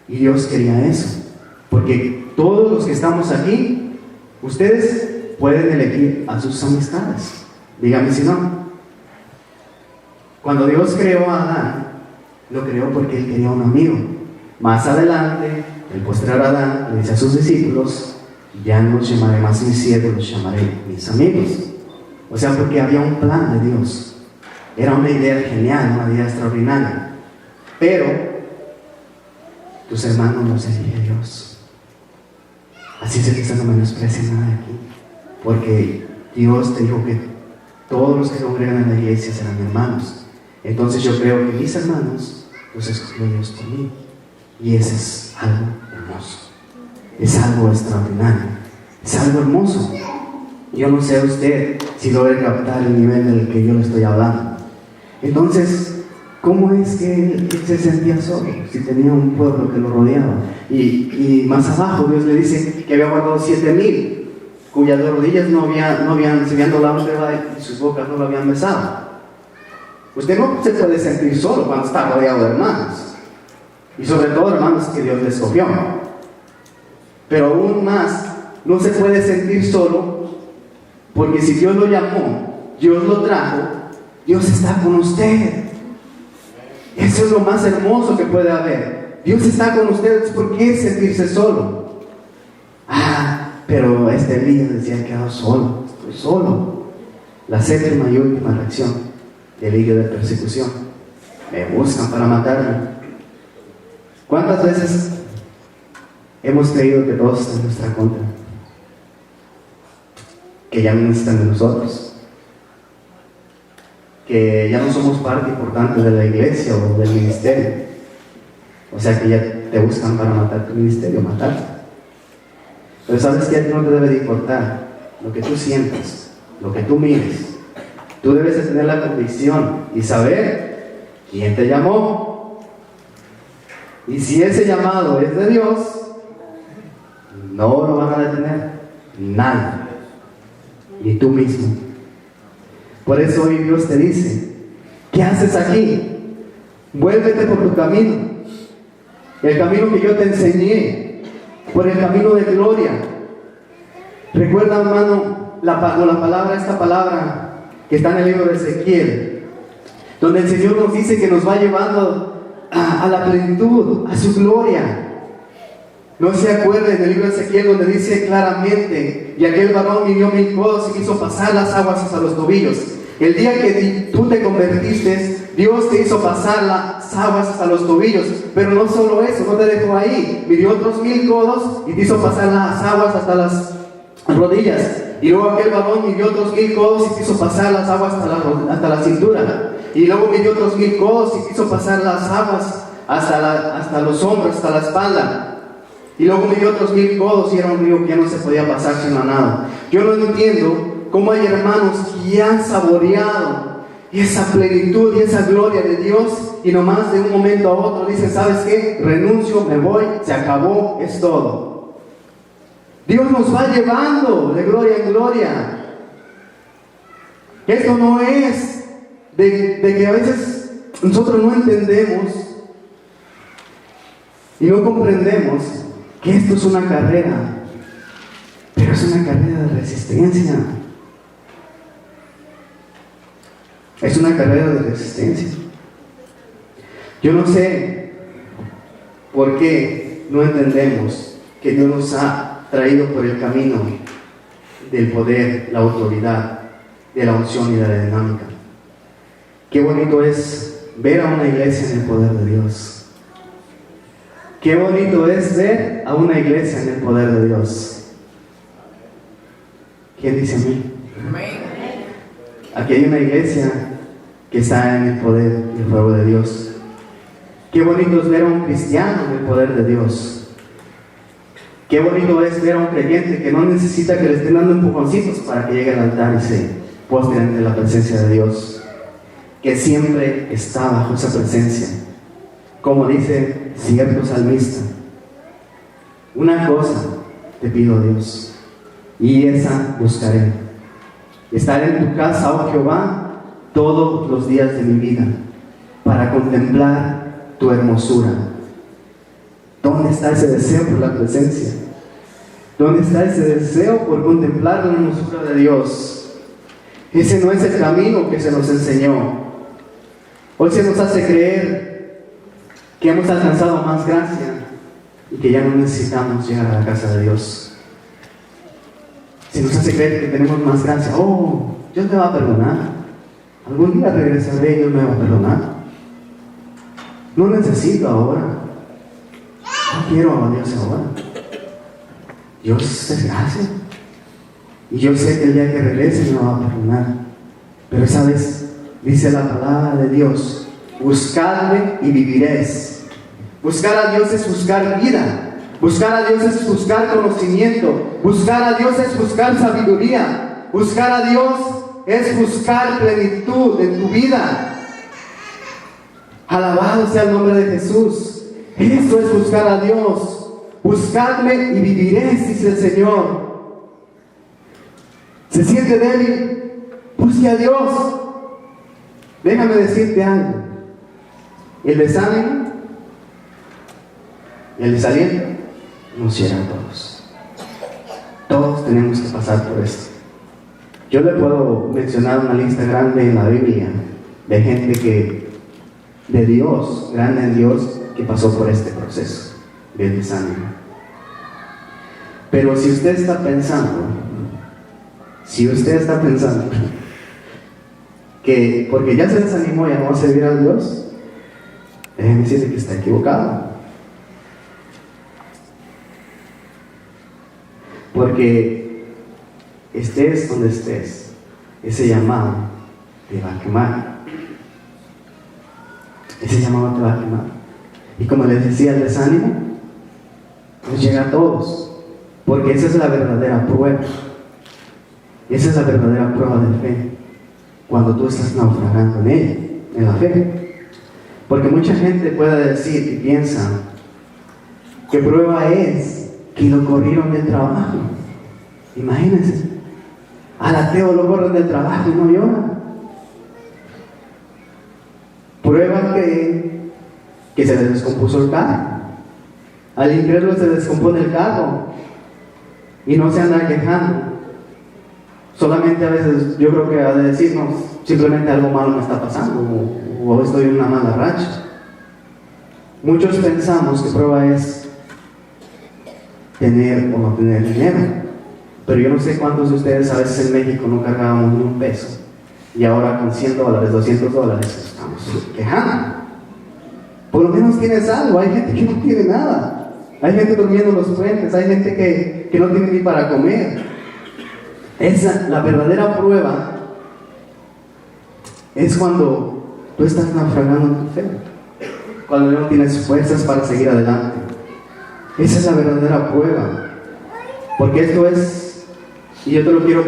Y Dios quería eso. Porque todos los que estamos aquí, ustedes pueden elegir a sus amistades. Dígame si no. Cuando Dios creó a Adán, lo creó porque Él quería un amigo. Más adelante, el postrer Adán le dice a sus discípulos, ya no los llamaré más mis siervos, los llamaré mis amigos. O sea, porque había un plan de Dios. Era una idea genial, una idea extraordinaria. Pero tus hermanos los elige Dios. Así es que usted no menosprecia nada aquí. Porque Dios te dijo que todos los que congregan en la iglesia serán hermanos. Entonces yo creo que mis hermanos los escogió Dios por mí. Y ese es algo hermoso. Es algo extraordinario. Es algo hermoso. Yo no sé a usted si logra captar el nivel del que yo le estoy hablando. Entonces, ¿cómo es que él se sentía solo? Si tenía un pueblo que lo rodeaba. Y más abajo Dios le dice que había guardado 7,000, cuyas rodillas se habían doblado y sus bocas no lo habían besado. Usted no se puede sentir solo cuando está rodeado de hermanos. Y sobre todo hermanos que Dios le escogió. Pero aún más, no se puede sentir solo. Porque si Dios lo llamó, Dios lo trajo, Dios está con usted. Eso es lo más hermoso que puede haber. Dios está con ustedes. ¿Por qué sentirse solo? Pero Elías decía, he quedado solo, estoy solo. La séptima y última reacción del hijo de persecución. Me buscan para matarme. ¿Cuántas veces hemos creído que todos están en nuestra contra? Que ya no necesitan de nosotros, que ya no somos parte importante de la iglesia o del ministerio, o sea que ya te buscan para matar tu ministerio, matarte. Pero sabes que a ti no te debe de importar lo que tú sientas, lo que tú mires. Tú debes de tener la convicción y saber quién te llamó, y si ese llamado es de Dios, no lo van a detener nadie, ni tú mismo. Por eso hoy Dios te dice, ¿qué haces aquí? Vuélvete por tu camino, el camino que yo te enseñé, por el camino de gloria. Recuerda, hermano, esta palabra que está en el libro de Ezequiel, donde el Señor nos dice que nos va llevando a la plenitud, a su gloria. No se acuerda en el libro de Ezequiel donde dice claramente: y aquel varón midió 1000 codos y quiso pasar las aguas hasta los tobillos. El día que tú te convertiste, Dios te hizo pasar las aguas hasta los tobillos. Pero no solo eso, no te dejó ahí. Midió otros 1000 codos y te hizo pasar las aguas hasta las rodillas. Y luego aquel varón midió otros 1000 codos y quiso pasar las aguas hasta la cintura. Y luego midió otros 1000 codos y quiso pasar las aguas hasta los hombros, hasta la espalda. Y luego midió otros 1000 codos y era un río que ya no se podía pasar sin nada. Yo no entiendo cómo hay hermanos que han saboreado esa plenitud y esa gloria de Dios y nomás de un momento a otro dicen: ¿sabes qué? Renuncio, me voy, se acabó, es todo. Dios nos va llevando de gloria en gloria. Esto no es de que a veces nosotros no entendemos y no comprendemos que esto es una carrera, pero es una carrera de resistencia. Es una carrera de resistencia. Yo no sé por qué no entendemos que Dios nos ha traído por el camino del poder, la autoridad, de la unción y de la dinámica. Qué bonito es ver a una iglesia en el poder de Dios. Qué bonito es ver a una iglesia en el poder de Dios. ¿Quién dice amén? Aquí hay una iglesia que está en el poder y el fuego de Dios. Qué bonito es ver a un cristiano en el poder de Dios. Qué bonito es ver a un creyente que no necesita que le estén dando empujoncitos para que llegue al altar y se postre ante la presencia de Dios, que siempre está bajo esa presencia. Como dice cierto salmista: una cosa te pido, Dios, y esa buscaré: estar en tu casa, oh Jehová, todos los días de mi vida, para contemplar tu hermosura. ¿Dónde está ese deseo por la presencia? ¿Dónde está ese deseo por contemplar la hermosura de Dios? Ese no es el camino que se nos enseñó. Hoy se nos hace creer que hemos alcanzado más gracia y que ya no necesitamos llegar a la casa de Dios. Se nos hace creer que tenemos más gracia. Oh, Dios me va a perdonar. Algún día regresaré y Dios me va a perdonar. No necesito ahora. No quiero a Dios ahora. Dios es gracia. Y yo sé que el día que regrese me va a perdonar. Pero esa vez dice la palabra de Dios: buscadme y viviréis. Buscar a Dios es buscar vida. Buscar a Dios es buscar conocimiento. Buscar a Dios es buscar sabiduría. Buscar a Dios es buscar plenitud en tu vida. Alabado sea el nombre de Jesús. Eso es buscar a Dios. Buscadme y viviréis, dice el Señor. ¿Se siente débil? Busque a Dios. Déjame decirte algo: el desánimo y el desaliento nos llega a todos. Todos tenemos que pasar por esto. Yo le puedo mencionar una lista grande en la Biblia de gente de Dios, grande en Dios, que pasó por este proceso del desánimo. Pero si usted está pensando que porque ya se desanimó ya no va a servir a Dios, déjeme decirle que está equivocado. Porque estés donde estés, ese llamado te va a quemar. Ese llamado te va a quemar. Y como les decía, el desánimo nos llega a todos. Porque esa es la verdadera prueba. Esa es la verdadera prueba de fe. Cuando tú estás naufragando en ella, en la fe. Porque mucha gente puede decir y piensa que prueba es que lo corrieron del trabajo. Imagínense, al ateo lo corren del trabajo y no llora. Prueba que se les descompuso el carro. Al incrédulo se descompone el carro y no se anda quejando. Solamente a veces yo creo que ha de decirnos simplemente algo malo me está pasando o estoy en una mala racha. Muchos pensamos que prueba es tener o no tener dinero. Pero yo no sé cuántos de ustedes a veces en México no cargábamos ni un peso y ahora con $100, $200 estamos quejando. Por lo menos tienes algo. Hay gente que no tiene nada, hay gente durmiendo en los puentes, hay gente que no tiene ni para comer. La verdadera prueba es cuando tú estás naufragando en tu fe, cuando no tienes fuerzas para seguir adelante. Esa es la verdadera prueba. Porque esto es, y yo te lo quiero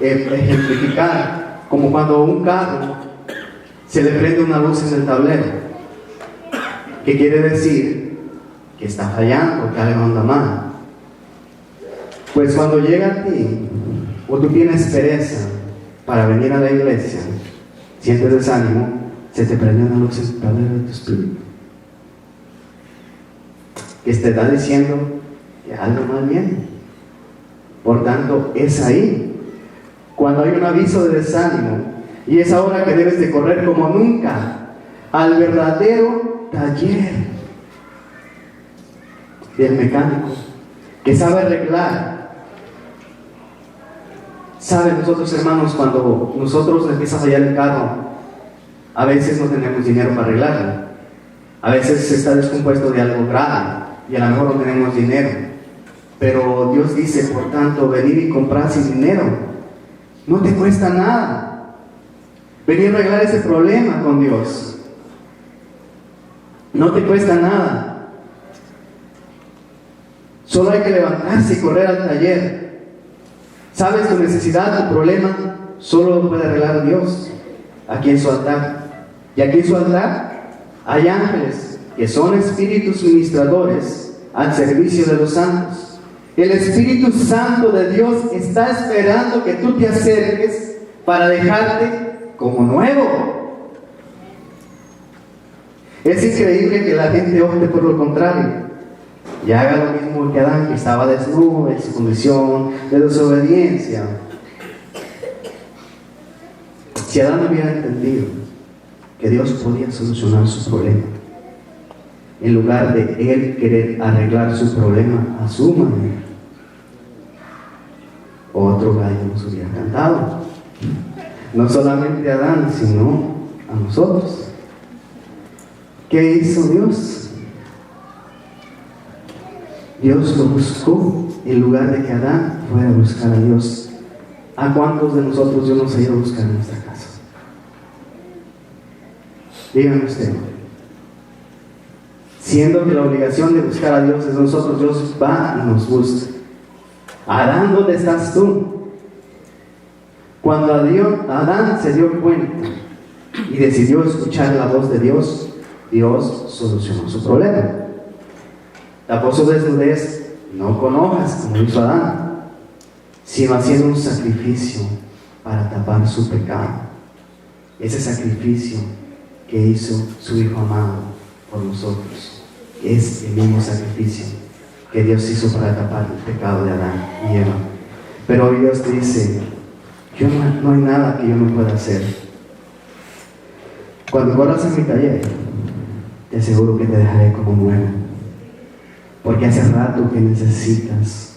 ejemplificar, como cuando a un carro se le prende una luz en el tablero, que quiere decir que está fallando, que algo anda mal. Pues cuando llega a ti, o tú tienes pereza para venir a la iglesia, sientes desánimo, se te prende una luz en el tablero de tu espíritu, que te está diciendo que algo mal viene. Por tanto, es ahí cuando hay un aviso de desánimo, y es ahora que debes de correr como nunca al verdadero taller del mecánico que sabe arreglar. Saben, nosotros, hermanos, cuando nosotros empieza a fallar el carro, a veces no tenemos dinero para arreglarlo, a veces está descompuesto de algo grave y a lo mejor no tenemos dinero. Pero Dios dice, por tanto, venir y comprar sin dinero no te cuesta nada. Venir a arreglar ese problema con Dios no te cuesta nada. Solo hay que levantarse y correr al taller. ¿Sabes tu necesidad, tu problema? Solo lo puede arreglar Dios aquí en su altar. Y aquí en su altar hay ángeles que son espíritus ministradores al servicio de los santos. El Espíritu Santo de Dios está esperando que tú te acerques para dejarte como nuevo. Es increíble que la gente opte por lo contrario y haga lo mismo que Adán, que estaba desnudo en su condición de desobediencia. Si Adán hubiera entendido que Dios podía solucionar su problema, en lugar de él querer arreglar su problema a su manera, otro gallo nos hubiera cantado. No solamente a Adán, sino a nosotros. ¿Qué hizo Dios? Dios lo buscó en lugar de que Adán fuera a buscar a Dios. ¿A cuántos de nosotros Dios nos ha ido a buscar en nuestra casa? Díganme usted. Siendo que la obligación de buscar a Dios es de nosotros, Dios va y nos busca. Adán, ¿dónde estás tú? Cuando Adán se dio cuenta y decidió escuchar la voz de Dios, Dios solucionó su problema. Tapó su desnudez, no con hojas como hizo Adán, sino haciendo un sacrificio para tapar su pecado. Ese sacrificio que hizo su Hijo amado por nosotros es el mismo sacrificio que Dios hizo para tapar el pecado de Adán y Eva. Pero hoy Dios te dice, no hay nada que yo no pueda hacer. Cuando corras en mi taller, te aseguro que te dejaré como nuevo, porque hace rato que necesitas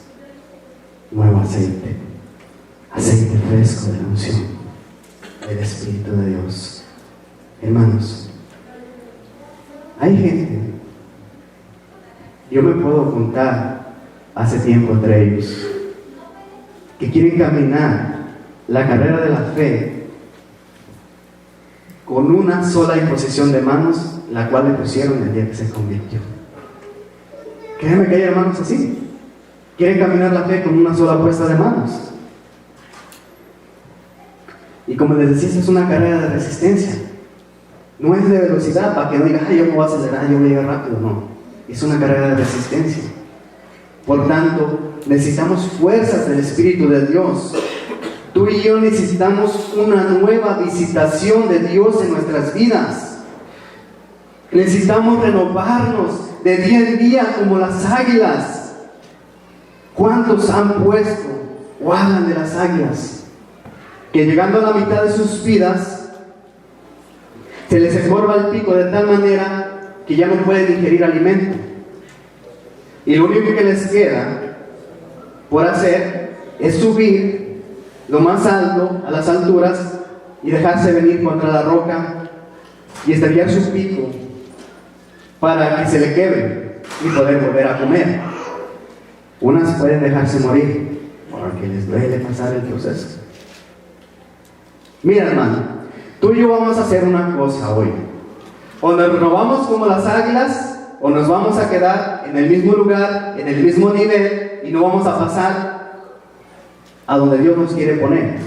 nuevo aceite fresco de la unción del Espíritu de Dios. Hermanos, hay gente, yo me puedo contar hace tiempo entre ellos, que quieren caminar la carrera de la fe con una sola imposición de manos, la cual le pusieron el día que se convirtió. Créeme que hay hermanos así, quieren caminar la fe con una sola puesta de manos. Y como les decía, es una carrera de resistencia. No es de velocidad para que no digas, yo me voy a acelerar, yo voy a llegar rápido. No, es una carrera de resistencia. Por tanto, necesitamos fuerzas del Espíritu de Dios. Tú y yo necesitamos una nueva visitación de Dios en nuestras vidas. Necesitamos renovarnos de día en día como las águilas. ¿Cuántos han puesto o hablan de las águilas? Que llegando a la mitad de sus vidas, se les encorva el pico de tal manera que ya no pueden ingerir alimento. Y lo único que les queda por hacer es subir lo más alto, a las alturas, y dejarse venir contra la roca y estallar su pico para que se le quebre y poder volver a comer. Unas pueden dejarse morir porque les duele pasar el proceso. Mira, hermano, tú y yo vamos a hacer una cosa hoy. O nos renovamos como las águilas, o nos vamos a quedar en el mismo lugar, en el mismo nivel, y no vamos a pasar a donde Dios nos quiere poner.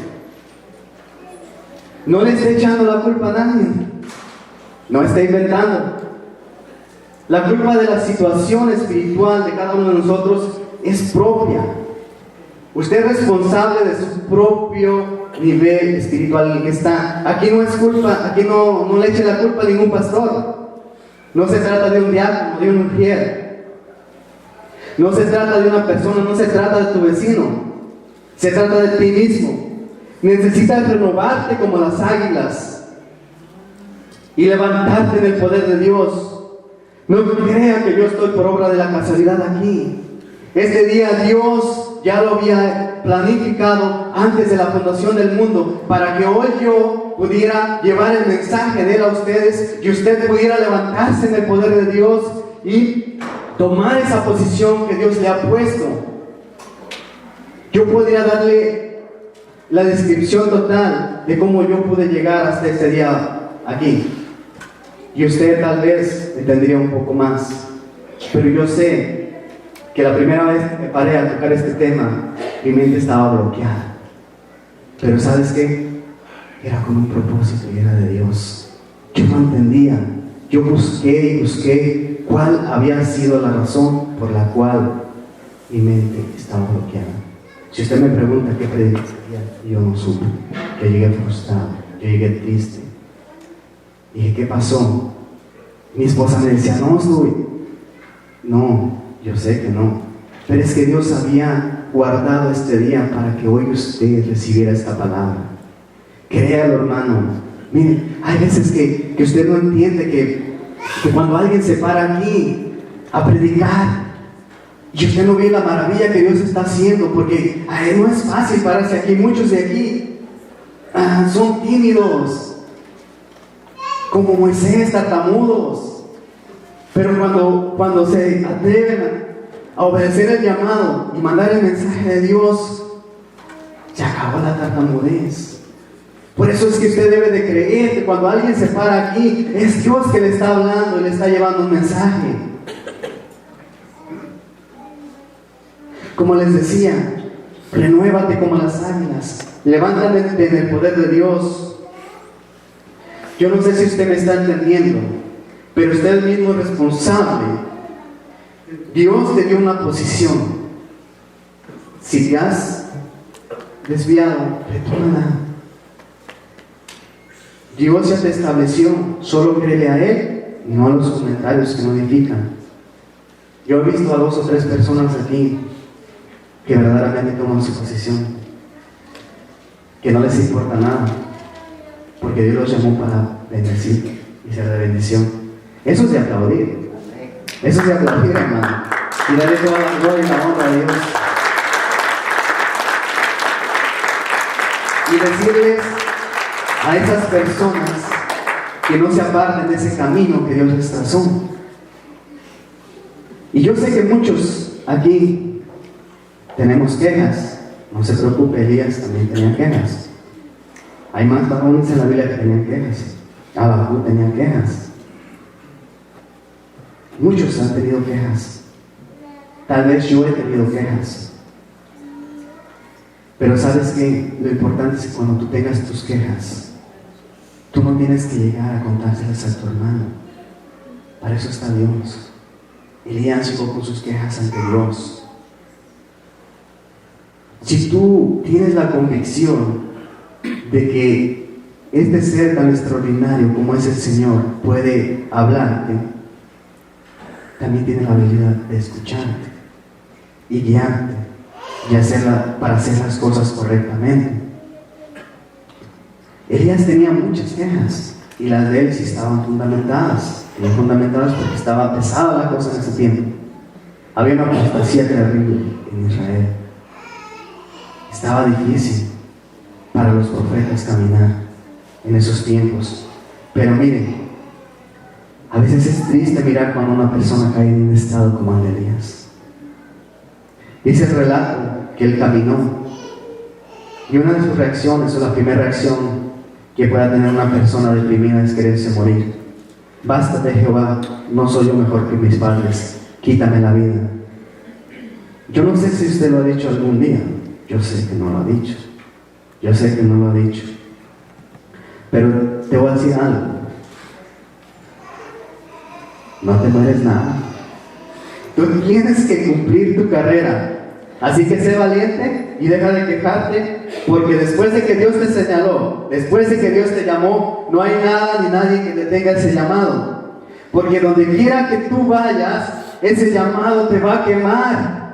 No le esté echando la culpa a nadie, no está inventando. La culpa de la situación espiritual de cada uno de nosotros es propia. Usted es responsable de su propio nivel espiritual en el que está. Aquí no es culpa, aquí no le eche la culpa a ningún pastor. No se trata de un diácono, de un mujer. No se trata de una persona, no se trata de tu vecino. Se trata de ti mismo. Necesitas renovarte como las águilas y levantarte en el poder de Dios. No crea que yo estoy por obra de la casualidad aquí. Este día Dios ya lo había planificado antes de la fundación del mundo, para que hoy yo pudiera llevar el mensaje de Él a ustedes y usted pudiera levantarse en el poder de Dios y tomar esa posición que Dios le ha puesto. Yo podría darle la descripción total de cómo yo pude llegar hasta este día aquí, y usted tal vez entendería un poco más, pero yo sé que la primera vez que me paré a tocar este tema, mi mente estaba bloqueada. Pero ¿sabes qué? Era con un propósito y era de Dios. Yo no entendía. Yo busqué y busqué cuál había sido la razón por la cual mi mente estaba bloqueada. Si usted me pregunta qué predicaría, yo no supe. Yo llegué frustrado, yo llegué triste. Dije, ¿qué pasó? Mi esposa me decía, no, yo sé que no, pero es que Dios había guardado este día para que hoy usted recibiera esta palabra. Créalo, hermano. Mire, hay veces que usted no entiende que cuando alguien se para aquí a predicar y usted no ve la maravilla que Dios está haciendo, porque no es fácil pararse aquí. Muchos de aquí son tímidos, como Moisés, tartamudos. Pero cuando se atreven a obedecer el llamado y mandar el mensaje de Dios, se acabó la tartamudez. Por eso es que usted debe de creer que cuando alguien se para aquí, es Dios que le está hablando y le está llevando un mensaje. Como les decía, renuévate como las águilas, levántate en el poder de Dios. Yo no sé si usted me está entendiendo, pero usted mismo es responsable. Dios te dio una posición. Si te has desviado, retómala. Dios ya te estableció, solo créele a Él y no a los comentarios que no edifican. Yo he visto a 2 o 3 personas aquí que verdaderamente toman su posición, que no les importa nada, porque Dios los llamó para bendecir y ser de bendición. Eso es de aplaudir. Eso es de aplaudir, hermano. Y darle toda la gloria y la honra a Dios. Y decirles a esas personas que no se aparten de ese camino que Dios les trazó. Y yo sé que muchos aquí tenemos quejas. No se preocupe, Elías también tenía quejas. Hay más varones en la Biblia que tenían quejas. Abacú tenía quejas. Muchos han tenido quejas. Tal vez yo he tenido quejas. Pero ¿sabes qué? Lo importante es que cuando tú tengas tus quejas, tú no tienes que llegar a contárselas a tu hermano. Para eso está Dios. Elías llegó con sus quejas ante Dios. Si tú tienes la convicción de que este ser tan extraordinario como es el Señor puede hablarte, también tiene la habilidad de escucharte y guiarte y para hacer las cosas correctamente. Elías tenía muchas quejas y las de él sí estaban fundamentadas. Y fundamentadas porque estaba pesada la cosa en ese tiempo. Había una apostasía terrible en Israel. Estaba difícil para los profetas caminar en esos tiempos. Pero miren, a veces es triste mirar cuando una persona cae en un estado como el de Elías. Dice el relato que él caminó, y una de sus reacciones, o la primera reacción que pueda tener una persona deprimida, es quererse morir. Bástate, Jehová, no soy yo mejor que mis padres, quítame la vida. Yo no sé si usted lo ha dicho algún día. Yo sé que no lo ha dicho. Yo sé que no lo ha dicho. Pero te voy a decir algo. No te mueres nada. Tú tienes que cumplir tu carrera. Así que sé valiente y deja de quejarte, porque después de que Dios te señaló, después de que Dios te llamó, no hay nada ni nadie que detenga ese llamado. Porque donde quiera que tú vayas, ese llamado te va a quemar.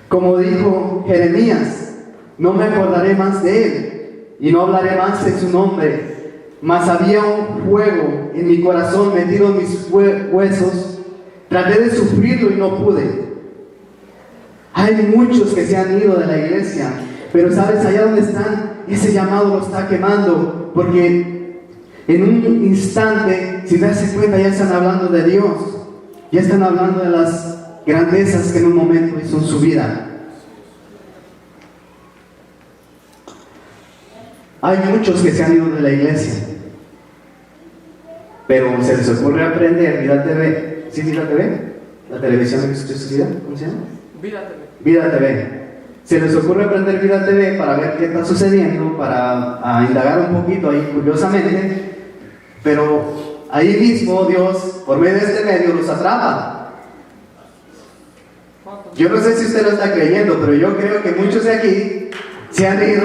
Como dijo Jeremías, no me acordaré más de él y no hablaré más en su nombre, mas había un fuego en mi corazón metido en mis huesos. Traté de sufrirlo y no pude. Hay muchos que se han ido de la iglesia, pero sabes, allá donde están, ese llamado lo está quemando, porque en un instante, si te das cuenta, ya están hablando de Dios, ya están hablando de las grandezas que en un momento hizo en su vida. Hay muchos que se han ido de la iglesia, pero se les ocurre aprender Vida TV. ¿Sí, Vida TV? ¿La televisión de Jesucristo? ¿Cómo se llama? Vida TV. Vida TV. Se les ocurre aprender Vida TV para ver qué está sucediendo, para indagar un poquito ahí curiosamente, pero ahí mismo Dios, por medio de este medio, los atrapa. Yo no sé si usted lo está creyendo, pero yo creo que muchos de aquí se han ido,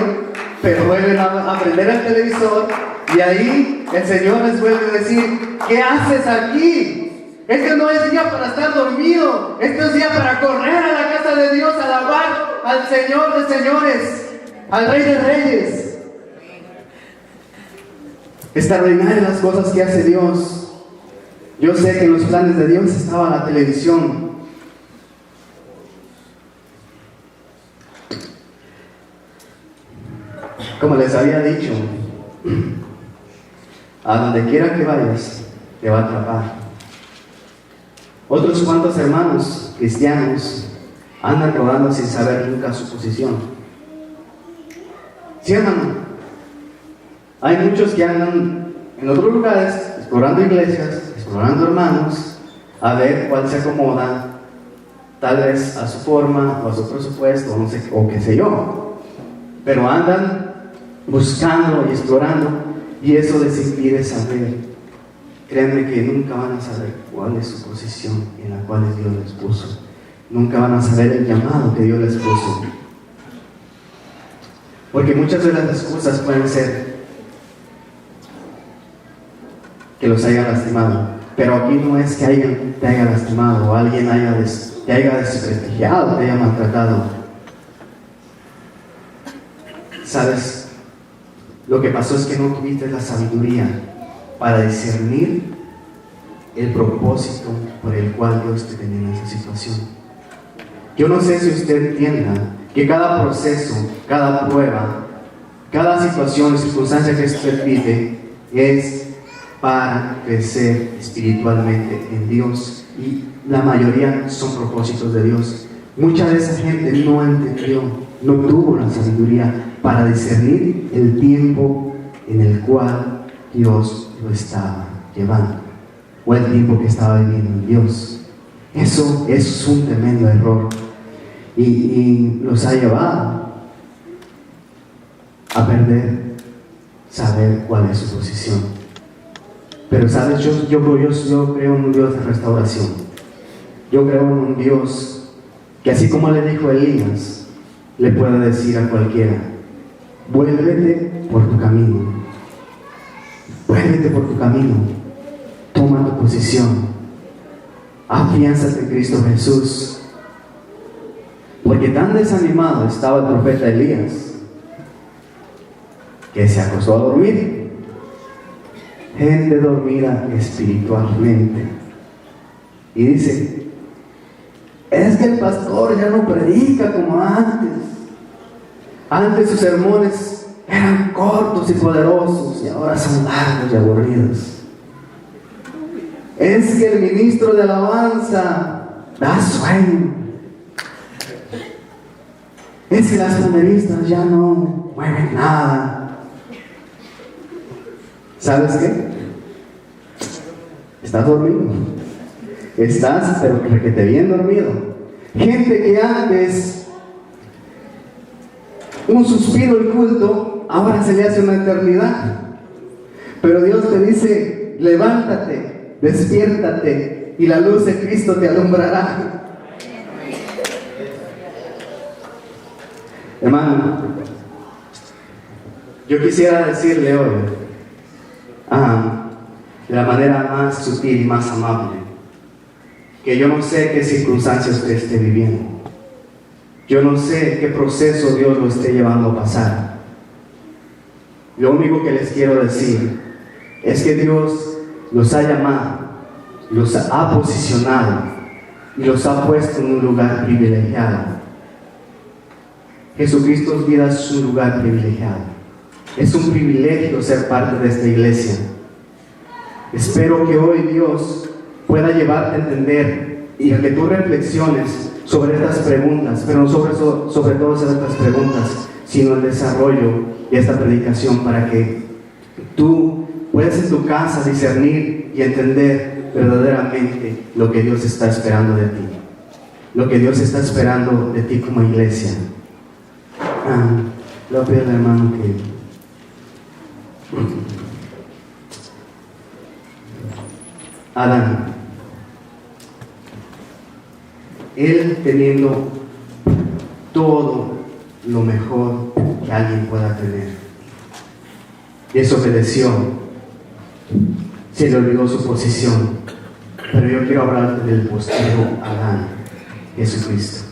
pero vuelven a prender el televisor y ahí el Señor les vuelve a decir: ¿qué haces aquí? Este no es día para estar dormido, este es día para correr a la casa de Dios, a alabar al Señor de señores, al Rey de reyes. Extraordinarias las cosas que hace Dios. Yo sé que en los planes de Dios estaba la televisión. Como les había dicho, a donde quiera que vayas, te va a atrapar. Otros cuantos hermanos cristianos andan rodando sin saber nunca su posición. ¿Sí, hermano? Hay muchos que andan en otros lugares, explorando iglesias, explorando hermanos, a ver cuál se acomoda, tal vez a su forma, o a su presupuesto, no sé, o qué sé yo. Pero andan buscando y explorando, y eso les impide saber. Créanme que nunca van a saber cuál es su posición en la cual Dios les puso. Nunca van a saber el llamado que Dios les puso. Porque muchas de las excusas pueden ser que los haya lastimado. Pero aquí no es que alguien te haya lastimado o alguien te haya desprestigiado, te haya maltratado. ¿Sabes? Lo que pasó es que no tuviste la sabiduría para discernir el propósito por el cual Dios te tenía en esa situación. Yo no sé si usted entienda que cada proceso, cada prueba, cada situación y circunstancia que usted vive es para crecer espiritualmente en Dios, y la mayoría son propósitos de Dios. Mucha de esa gente no entendió, no tuvo la sabiduría para discernir el tiempo en el cual Dios lo estaba llevando, o el tiempo que estaba viviendo en Dios. Eso es un tremendo error, y los ha llevado a perder saber cuál es su posición. Pero sabes, yo creo en un Dios de restauración. Yo creo en un Dios que, así como le dijo a Elías, le puede decir a cualquiera: vuélvete por tu camino. Vuélvete por tu camino, toma tu posición, afiánzate en Cristo Jesús. Porque tan desanimado estaba el profeta Elías que se acostó a dormir. Gente dormida espiritualmente. Y dice: es que el pastor ya no predica como antes. Antes sus sermones eran cortos y poderosos y ahora son largos y aburridos. Es que el ministro de alabanza da sueño. Es que las panderistas ya no mueven nada. ¿Sabes qué? Estás dormido. Estás, pero requete bien dormido. Gente que antes un suspiro el culto, ahora se le hace una eternidad. Pero Dios te dice, levántate, despiértate, y la luz de Cristo te alumbrará. Hermano, yo quisiera decirle hoy, de la manera más sutil y más amable, que yo no sé qué circunstancias usted esté viviendo. Yo no sé qué proceso Dios lo esté llevando a pasar. Lo único que les quiero decir es que Dios los ha llamado, los ha posicionado y los ha puesto en un lugar privilegiado. Jesucristo's vida es un lugar privilegiado. Es un privilegio ser parte de esta iglesia. Espero que hoy Dios pueda llevarte a entender y a que tú reflexiones sobre estas preguntas, pero no sobre todas estas preguntas, sino el desarrollo de esta predicación, para que tú puedas en tu casa discernir y entender verdaderamente lo que Dios está esperando de ti, lo que Dios está esperando de ti como iglesia. Le voy a pedir al hermano que Adán, él teniendo todo lo mejor que alguien pueda tener, desobedeció, se le olvidó su posición. Pero yo quiero hablarte del postrero Adán, Jesucristo.